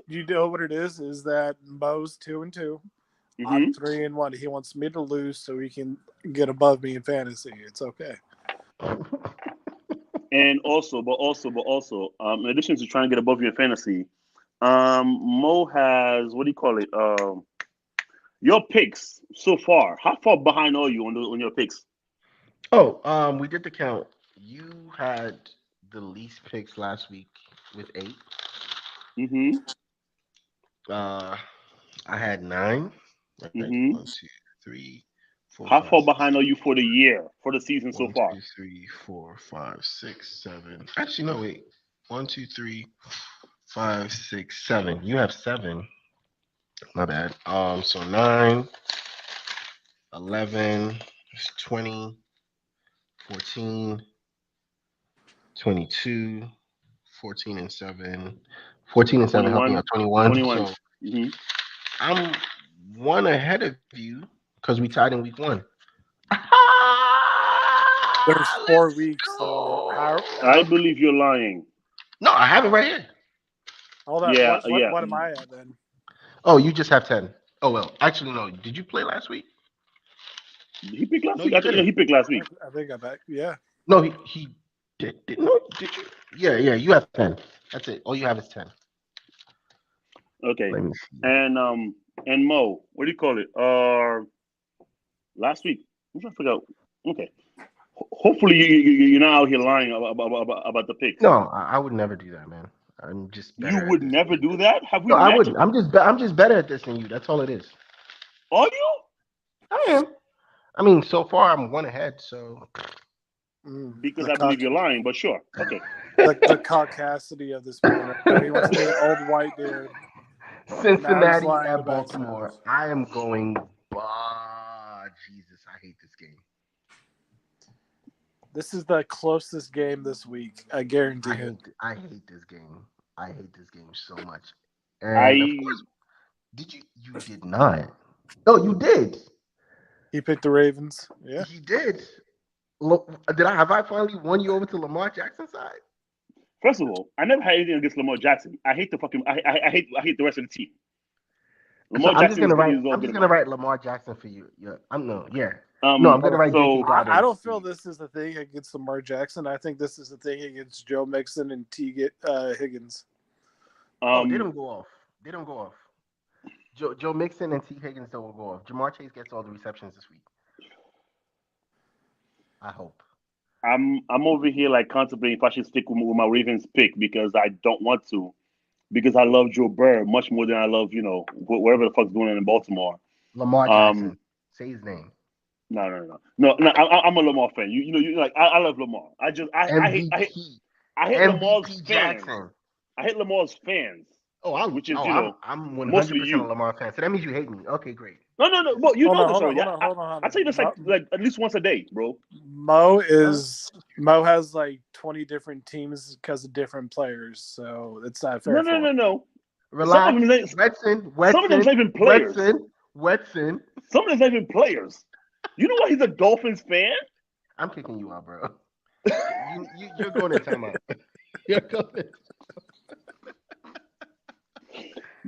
you know what it is? Is that Mo's 2-2. I'm 3-1. He wants me to lose so he can get above me in fantasy. It's okay. And also, in addition to trying to get above you in fantasy, Mo has, what do you call it? Your picks so far. How far behind are you on your picks? Oh, we did the count. You had the least picks last week with 8. Mm-hmm. I had 9. Right? Mm-hmm. 1, 2, 3, 4, How 5, far 6, behind are you for the year, for the season so 1, far? 2, 3, 4, 5, 6, 7. Actually, no, wait. 1, 2, 3, 5, 6, 7. You have 7. My bad. So 9, 11, 20, 14, 22, 14 and 7. 14 and 7 help me 21. out. 21. 21. So Mm-hmm. I'm 1 ahead of you because we tied in week 1. There's 4 weeks, so I believe you're lying. No, I have it right here. hold on. Yeah, What am I at then? Oh, you just have 10. Oh well, actually no. Did you play last week? He picked last No, week. you I think didn't. he picked last week. I think I'm back. Yeah. No, he did. No, did you? Yeah. You have 10. That's it. All you have is 10. Okay. Let me see. And Mo, what do you call it? Last week. I'm trying to figure out. Okay. Hopefully you're not out here lying about the picks. No, I would never do that, man. I'm just better. You would never do that? Have we No, I met? wouldn't. I'm just better at this than you. That's all it is. Are you? I am. I mean, so far I'm 1 ahead. So because I believe you're lying, but sure. Okay. The caucasity of this man. He wants to be an old white dude. Cincinnati lying at about Baltimore. himself. I am going. Jesus, I hate this game. This is the closest game this week. I guarantee it. I hate this game. I hate this game so much. And of course, did you? You did not. No, you did. He picked the Ravens. Yeah, He did. Look, have I finally won you over to Lamar Jackson's side? First of all, I never had anything against Lamar Jackson. I hate I hate the rest of the team. So I'm just gonna write Lamar Jackson for you. Yeah, I'm gonna write. So I don't feel this is the thing against Lamar Jackson. I think this is the thing against Joe Mixon and T. Higgins. They don't go off. Joe Mixon and T. Higgins don't go off. Jamar Chase gets all the receptions this week. I hope. I'm over here like contemplating if I should stick with my Ravens pick because I don't want to. Because I love Joe Burrow much more than I love, whatever the fuck's going on in Baltimore. Lamar Jackson. Say his name. No. I'm a Lamar fan. You like I love Lamar. I hate Lamar's fans. Jackson. I hate Lamar's fans. I'm 100% a Lamar fan. So that means you hate me. Okay, great. No. Well, you know this already. Hold on. I tell you this like at least once a day, bro. Mo has like 20 different teams because of different players, so it's not fair. No. Relax. Some of them not even players. Wetson. Some of them not even players. You know why he's a Dolphins fan? I'm kicking you out, bro. You're going to timeout. You're going.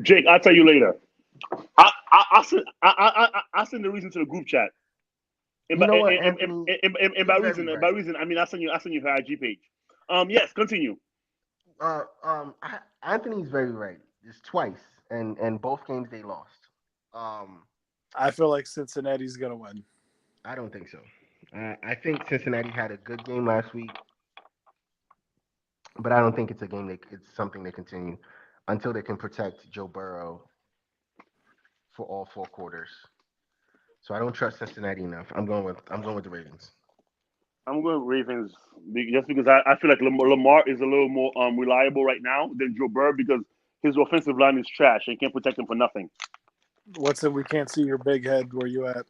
Jake, I'll tell you later. I send the reason to the group chat. And by reason, I mean I send you her IG page. Yes, continue. Anthony's very right. It's twice, and both games they lost. I feel like Cincinnati's gonna win. I don't think so. I think Cincinnati had a good game last week, but I don't think it's a game it's something they continue until they can protect Joe Burrow for all 4 quarters. So I don't trust Cincinnati enough. I'm going with the Ravens. I'm going with Ravens just because I feel like Lamar is a little more reliable right now than Joe Burrow because his offensive line is trash and can't protect him for nothing. We can't see your big head. Where you at?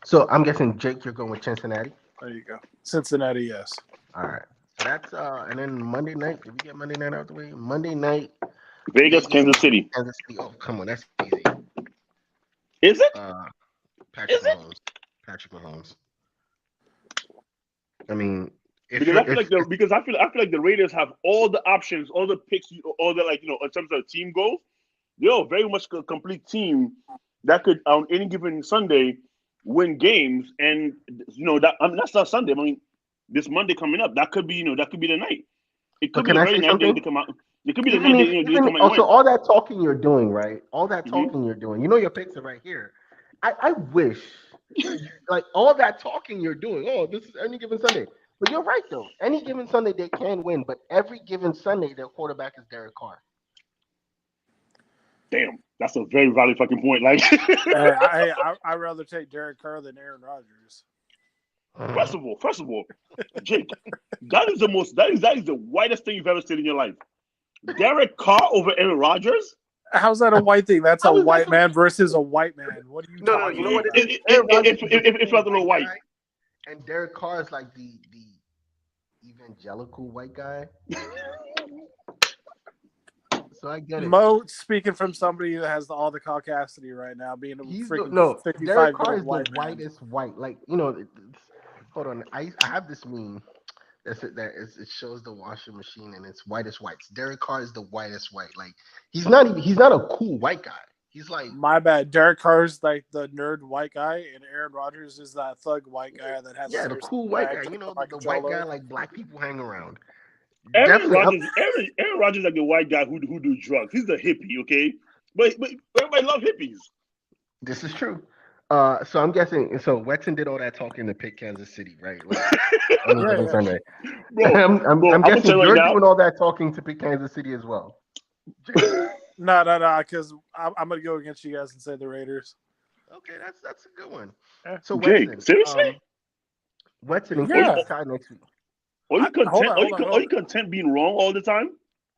So I'm guessing, Jake, you're going with Cincinnati? There you go. Cincinnati, yes. All right. So that's and then Monday night. Did we get Monday night out of the way? Monday night. Vegas, Kansas City. Oh, come on, that's easy. Is it? Patrick Mahomes. I mean, because I feel like the Raiders have all the options, all the picks, all the in terms of team goals. They're very much a complete team that could on any given Sunday win games, and that's not Sunday. I mean, this Monday coming up, that could be the night. It could be the very night they come out. It could be the night they come out. Also, all that talking you're doing, right? All that talking you're doing. Your picks are right here. I wish, like all that talking you're doing. Oh, this is any given Sunday. But you're right though. Any given Sunday they can win, but every given Sunday their quarterback is Derek Carr. Damn, that's a very valid fucking point. Like, I'd rather take Derek Carr than Aaron Rodgers. First of all, Jake, that is the whitest thing you've ever seen in your life. Derek Carr over Aaron Rodgers? How's that a white thing? That's a white man versus a white man. What are you talking about? You know what? It's not a little white. And Derek Carr is like the evangelical white guy. So I get it. Mo, speaking from somebody who has all the caucasity right now, being a freaking 55-year-old Derek Carr is white the whitest white. Like, hold on. I have this meme it shows the washing machine and it's whitest whites. Derek Carr is the whitest white. Like, he's not a cool white guy. He's like, my bad. Derek Carr's like the nerd white guy, and Aaron Rodgers is that thug white guy that has the cool white guy. The white guy like black people hang around. Aaron Rodgers is like the white guy who do drugs. He's the hippie, okay? But everybody love hippies. This is true. So I'm guessing. So Wetson did all that talking to pick Kansas City, right? Like, on Sunday. I'm guessing you're doing all that talking to pick Kansas City as well. No, because I'm gonna go against you guys and say the Raiders. Okay, that's a good one. So Jake, Wetson, seriously? Wetson and Kansas tie next week. Are you content being wrong all the time?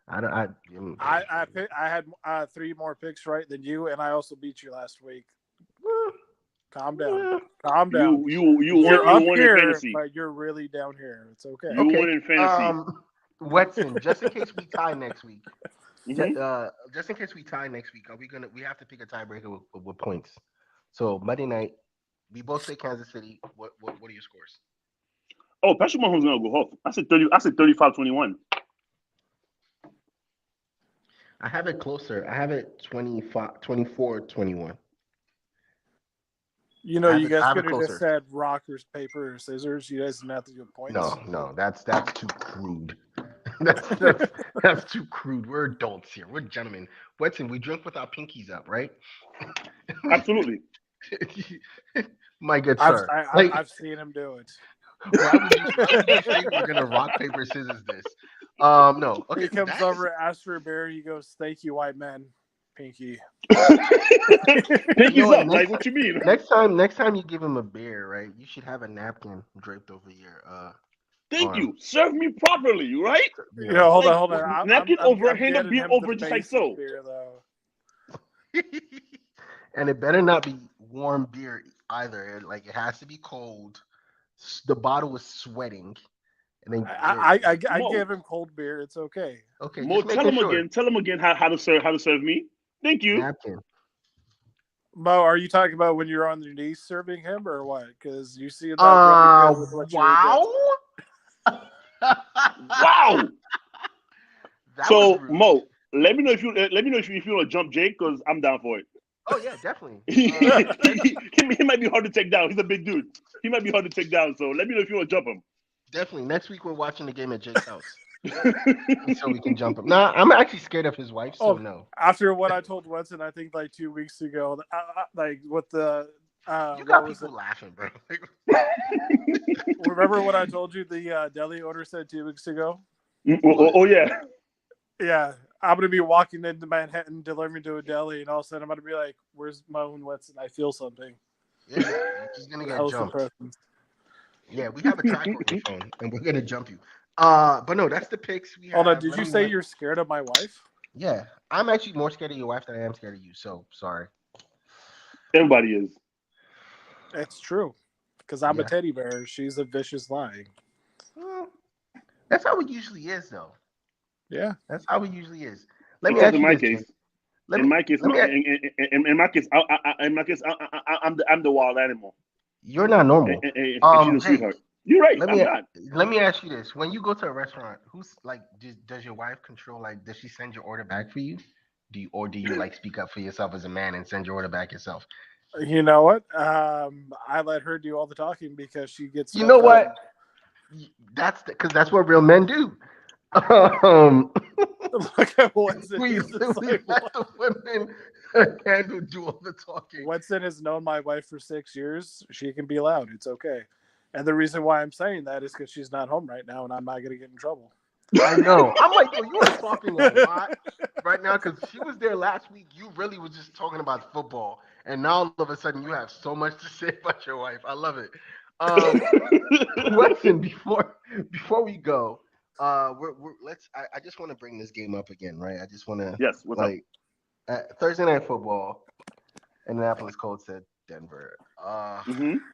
I had 3 more picks right than you, and I also beat you last week. Calm down. You're up here, but you're really down here. It's okay. You win in fantasy. Wetson, just in case we tie next week. Just in case we tie next week, we have to pick a tiebreaker with points. So Monday night, we both say Kansas City. What are your scores? Oh, Patrick Mahomes gonna go off. I said 35-21. I have it closer. I have it 24-21. You guys could have just said rock or paper or scissors. You guys didn't have to do points. No, that's too crude. that's too crude. We're adults here. We're gentlemen. Wetson, we drink with our pinkies up, right? Absolutely. My good sir. I've seen him do it. Why would you think we're gonna rock paper scissors this? No. Okay. He comes over, asks for a beer. He goes, "Thank you, white man." Pinky. Pinky's up. Like, what you mean? Next time you give him a beer, right? You should have a napkin draped over your Thank you. Serve me properly, right? Yeah, hold on. Napkin over, hand up beer over, just like so. Beer, And it better not be warm beer either. Like, it has to be cold. The bottle is sweating. And then I give him cold beer. It's okay. Okay. Mo, tell him again how to serve me. Thank you. Napkin. Mo, are you talking about when you're on your knees serving him or what? Because you see that really good with what wow. Wow. So Mo, let me know if you want to jump Jake, because I'm down for it. Oh yeah, definitely. He might be hard to take down. He's a big dude. He might be hard to take down. So let me know if you want to jump him. Definitely. Next week we're watching the game at Jake's house. So we can jump him. Nah, I'm actually scared of his wife, so no. After what I told Wetson, I think like 2 weeks ago, like with the you got people laughing, bro. Remember what I told you the deli owner said 2 weeks ago? Oh yeah. Yeah. I'm gonna be walking into Manhattan delivering to a deli, and all of a sudden I'm gonna be like, "Where's Mo and Wetson? I feel something." Yeah, he's gonna get jumped. Yeah, we have a tracker on your phone, and we're gonna jump you. But no, that's the picks we have. Hold on, did you say you're scared of my wife? Yeah, I'm actually more scared of your wife than I am scared of you. So sorry. Everybody is. It's true, because I'm a teddy bear. She's a vicious lion. Well, that's how it usually is, though. Yeah, that's how it usually is. Let me ask you this. In my case, I'm the wild animal. You're not normal. She's a sweetheart. You're right. Let me ask you this: when you go to a restaurant, who's like, does your wife control? Like, does she send your order back for you? Do you like speak up for yourself as a man and send your order back yourself? You know what? I let her do all the talking because she gets. You know what? That's what real men do. Look at what we let the women Handle do all the talking. Wetson has known my wife for 6 years. She can be loud. It's okay. And the reason why I'm saying that is because she's not home right now, and I'm not going to get in trouble. I know. I'm like, yo, you are talking a lot right now because she was there last week. You really was just talking about football, and now all of a sudden you have so much to say about your wife. I love it. Weston, before we go, let's. I just want to bring this game up again, right? I just want to. Yes. What's up? Thursday Night Football, Indianapolis Colts at Denver.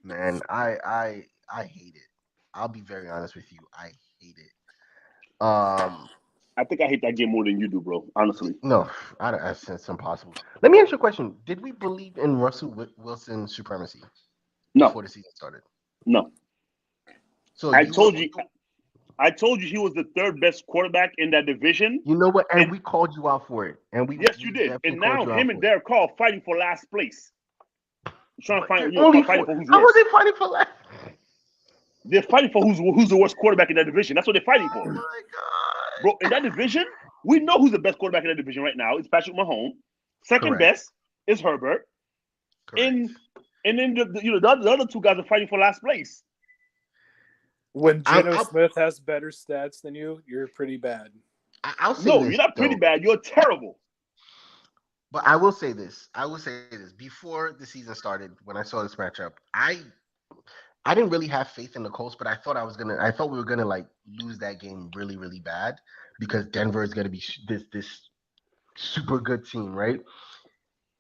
Man, I hate it. I'll be very honest with you. I hate it. I think I hate that game more than you do, bro. Honestly. No, it's impossible. Let me ask you a question. Did we believe in Russell Wilson's supremacy before the season started? No. So I told you he was the third best quarterback in that division. You know what? And we called you out for it. Yes, you did. And now him and Derek Carr fighting for last place. Trying to find fighting for who's worse. How are they fighting for last? They're fighting for who's the worst quarterback in that division. That's what they're fighting for. Oh my God. Bro, in that division, we know who's the best quarterback in that division right now. It's Patrick Mahomes. Second best is Herbert. Correct. And then the other two guys are fighting for last place. When Geno Smith has better stats than you, you're pretty bad. I'll say this, you're not pretty bad. You're terrible. But I will say this. Before the season started, when I saw this matchup, I didn't really have faith in the Colts, but I thought we were gonna like lose that game really, really bad because Denver is gonna be this super good team, right?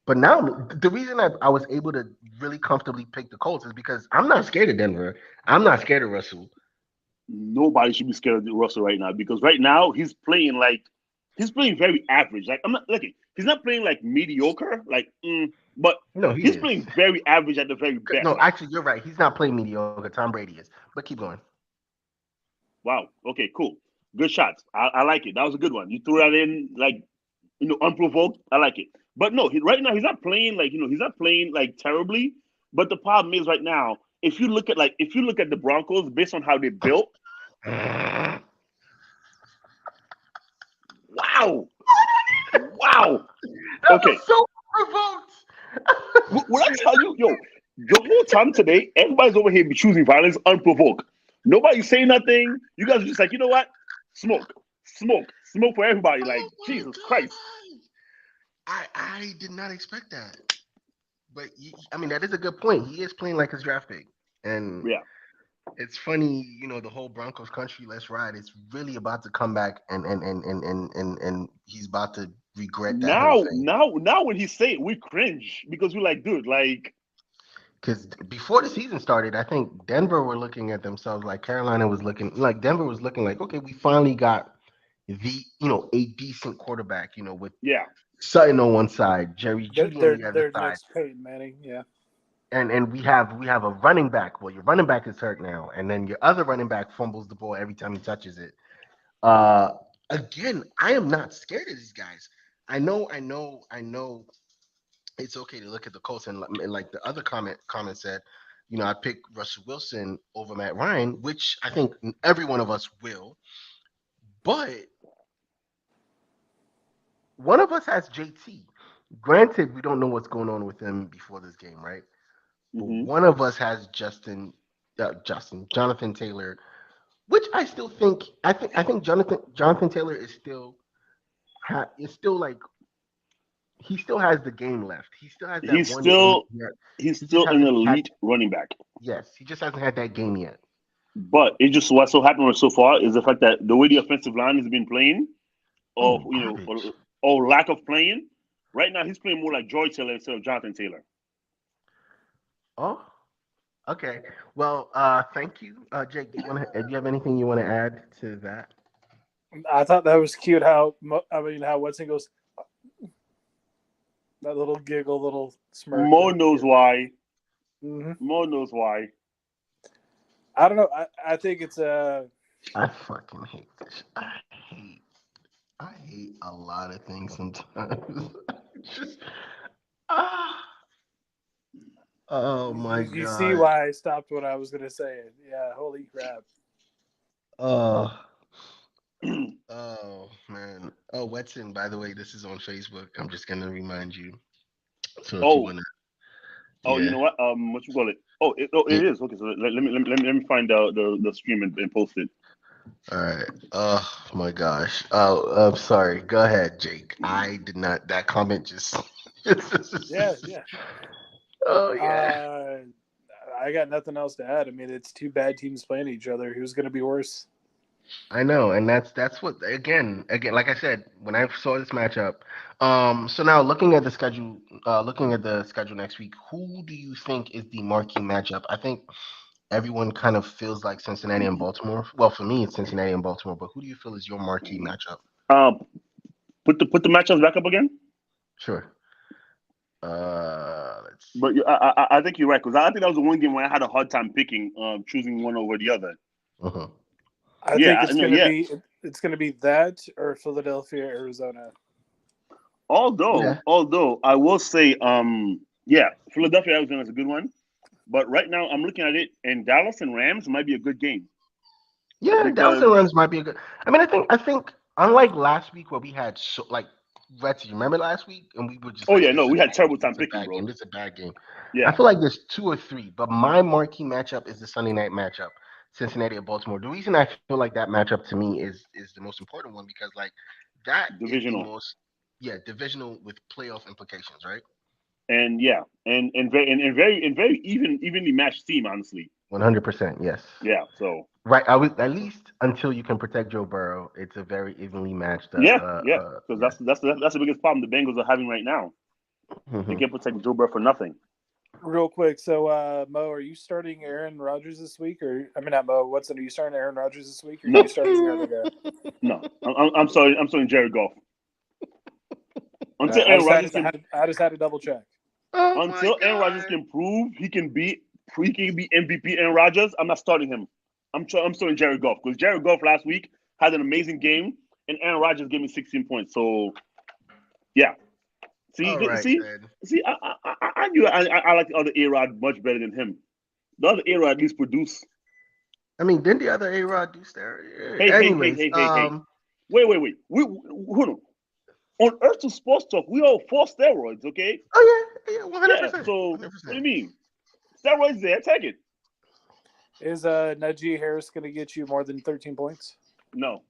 But now the reason I was able to really comfortably pick the Colts is because I'm not scared of Denver. I'm not scared of Russell. Nobody should be scared of Russell right now because right now he's playing very average. Like he's not playing like mediocre, but no, he's playing very average at the very best. No, actually, you're right. He's not playing mediocre. Tom Brady is. But keep going. Wow. Okay, cool. Good shots. I like it. That was a good one. You threw that in unprovoked. I like it. But no, right now he's not playing terribly. But the problem is right now, if you look at the Broncos based on how they built. Wow. That was so provoked. What I tell you, the whole time today, everybody's over here choosing violence unprovoked. Nobody's saying nothing. You guys are just like, you know what? Smoke for everybody. Like, Jesus Christ. I did not expect that. But, that is a good point. He is playing like his draft pick. And yeah. It's funny, the whole Broncos country, let's ride. It's really about to come back and he's about to regret that. Now when he say it, we cringe because we're like, dude, like. Because before the season started, I think Denver were looking at themselves like Denver was looking like, okay, we finally got a decent quarterback, with Sutton on one side, Jerry Jeudy on the other side. Next Peyton Manning, yeah. And we have a running back. Well, your running back is hurt now, and then your other running back fumbles the ball every time he touches it. Again, I am not scared of these guys. I know. It's okay to look at the Colts and like the other comment said, I picked Russell Wilson over Matt Ryan, which I think every one of us will. But one of us has JT. Granted, we don't know what's going on with him before this game, right? Mm-hmm. One of us has Jonathan Taylor, which I still think. I think Jonathan Taylor is still like he still has the game left. He still has that. He's still an elite running back. Yes, he just hasn't had that game yet. But it just what's so happening so far is the fact that the way the offensive line has been playing, or lack of playing. Right now, he's playing more like Joy Taylor instead of Jonathan Taylor. Oh, okay. Well, thank you, Jake. Do you have anything you want to add to that? I thought that was cute. How Wetson goes, that little giggle, little smirk. Mo knows why. Mm-hmm. Mo knows why. I don't know. I think it's I fucking hate this. I hate a lot of things sometimes. Oh my God. You see why I stopped what I was going to say. Yeah, holy crap. Oh, man. Oh, Wetson, by the way, this is on Facebook. I'm just going to remind you. So if you Oh, want to, oh, you yeah. know what? What you call it? Oh, it is okay. So let me find out the stream and post it. All right. Oh my gosh. Oh, I'm sorry. Go ahead, Jake. I did not. That comment just. Yeah, yeah. Oh yeah. I got nothing else to add. I mean, it's two bad teams playing each other. Who's going to be worse? I know, and that's what again, like I said, when I saw this matchup. So now looking at the schedule next week, who do you think is the marquee matchup? I think everyone kind of feels like Cincinnati and Baltimore. Well, for me, it's Cincinnati and Baltimore. But who do you feel is your marquee matchup? Put the matchups back up again. Sure. Let's see. But I think you're right, because I think that was the one game where I had a hard time picking, choosing one over the other. Uh-huh. I think it's going to be that or Philadelphia, Arizona. Although I will say, Philadelphia, Arizona is a good one. But right now, I'm looking at it, and Dallas and Rams might be a good game. Yeah, Dallas and Rams might be a good. I mean, I think unlike last week where we had Weds, you remember last week, and we were just. Oh yeah, no, we had terrible time picking, bro. This is a bad game. Yeah, I feel like there's 2 or 3, but my marquee matchup is the Sunday night matchup, Cincinnati and Baltimore. The reason I feel like that matchup to me is the most important one because like that divisional. is the most divisional with playoff implications, right? And very evenly matched team, honestly. 100%, yes. Yeah, so right, I would at least until you can protect Joe Burrow, it's a very evenly matched. Because that's the biggest problem the Bengals are having right now. They can't protect Joe Burrow for nothing. Real quick, so Mo, are you starting Aaron Rodgers this week, or I mean not Mo? Watson, are you starting Aaron Rodgers this week, or are you starting the other guy? No, I'm sorry, I'm starting Jared Goff. Until Aaron Rodgers I just had to double check. Until Aaron Rodgers can prove he can be MVP Aaron Rodgers, I'm not starting him. I'm starting Jared Goff because Jared Goff last week had an amazing game, and Aaron Rodgers gave me 16 points. So, yeah. See, I knew I like the other A-Rod much better than him. The other A-Rod at least produced. I mean, didn't the other A-Rod do steroids? Hey. Wait. Hold on. On Earth2 Sports Talk, we all for steroids, okay? Oh, yeah, 100%. Yeah, so, 100%. What do you mean? Steroids there, take it. Is Najee Harris going to get you more than 13 points? No.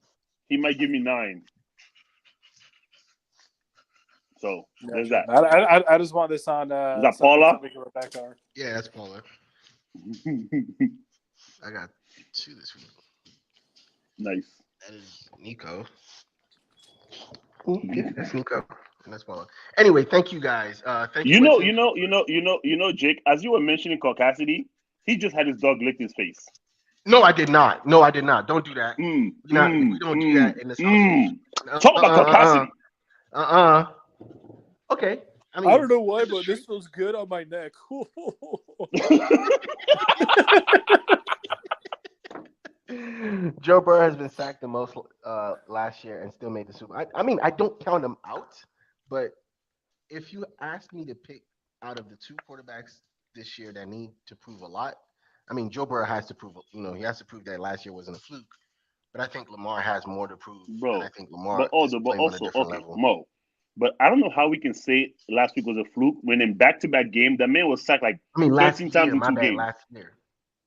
He might give me 9. So, there's that. I just want this on... is that Paula? Yeah, that's Paula. I got 2 this week. Nice. That is Nico. Yeah, that's Nico. And that's Paula. Anyway, thank you guys. Thank you. You know, Jake, as you were mentioning Caucasity, he just had his dog lick his face. No, I did not. Don't do that. We don't do that in this house. Talk about Caucasity. Okay. I don't know why, but this feels good on my neck. Joe Burrow has been sacked the most last year and still made the Super Bowl. I mean, I don't count him out, but if you ask me to pick out of the 2 quarterbacks this year that need to prove a lot, I mean, Joe Burrow has to prove, he has to prove that last year wasn't a fluke. But I think Lamar has more to prove. Bro, and I think Lamar is playing on a different level. Mo, but I don't know how we can say last week was a fluke when in back-to-back game, that man was sacked like 13 times in 2 games. Last year.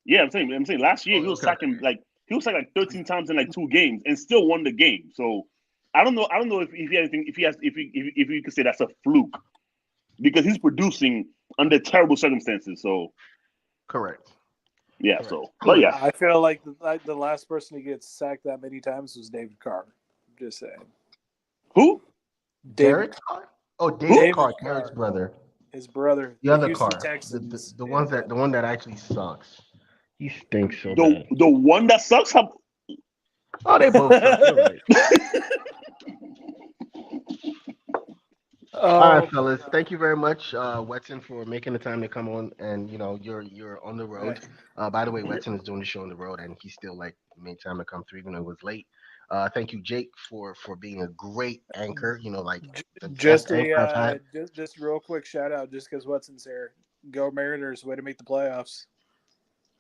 Yeah, I'm saying last year he was sacked like 13 times in like 2 games and still won the game. So I don't know if he could say that's a fluke because he's producing under terrible circumstances. So correct. Yeah. Correct. So, but yeah, I feel like the last person to get sacked that many times was David Carr. I'm just saying. Who? Derek Carr? Oh, David Carr, Eric's brother. His brother. The other Carr. The one that actually sucks. He stinks so bad. The one that sucks? Oh, they both suck. All right, fellas. Thank you very much, Wetson, for making the time to come on. And you're on the road. By the way, Wetson is doing the show on the road, and he still made time to come through even though it was late. Thank you, Jake, for being a great anchor. Just real quick shout out, just because Wetson's here. Go Mariners! Way to make the playoffs.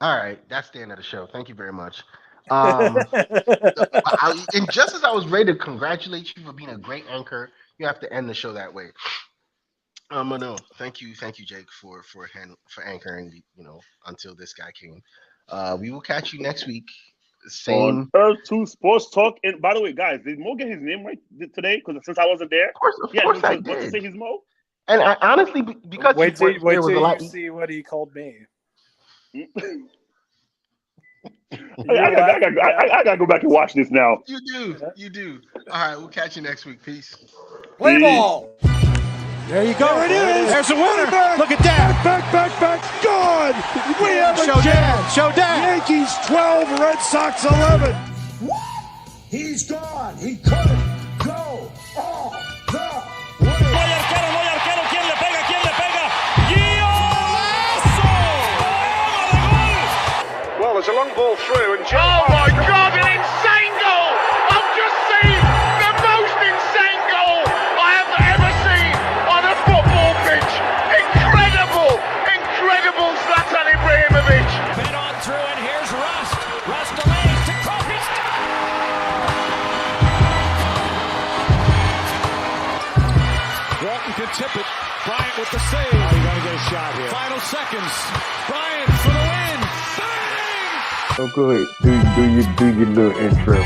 All right, that's the end of the show. Thank you very much. And just as I was ready to congratulate you for being a great anchor, you have to end the show that way. No, thank you, Jake, for anchoring. Until this guy came. We will catch you next week. Same on Earth2 Sports Talk. And by the way, guys, did Mo get his name right today? Because since I wasn't there, of course, I did. What to say his Mo? And I honestly, because wait till you see see what he called me. I gotta go back and watch this now. You do. All right, we'll catch you next week. Peace. Play ball. There you go. There it is. There's a winner. Look at that. Back. Good. We have a chance. Showdown. Yankees 12, Red Sox 11. He's gone. He couldn't go all the way. No hay arquero. ¿Quién le pega? ¡Golazo! Well, there's a long ball through, and Oh my God, an insane goal! I've just seen the most insane goal I have ever seen on a football pitch. Incredible Zlatan Ibrahimovic. Fed on through, and here's Rust. Rust delays to Kofi. Walton can tip it. Bryant with the save. Oh, you got to get a shot here. Final seconds. Bryant for the win. Bang! Oh, go ahead. Do your little intro.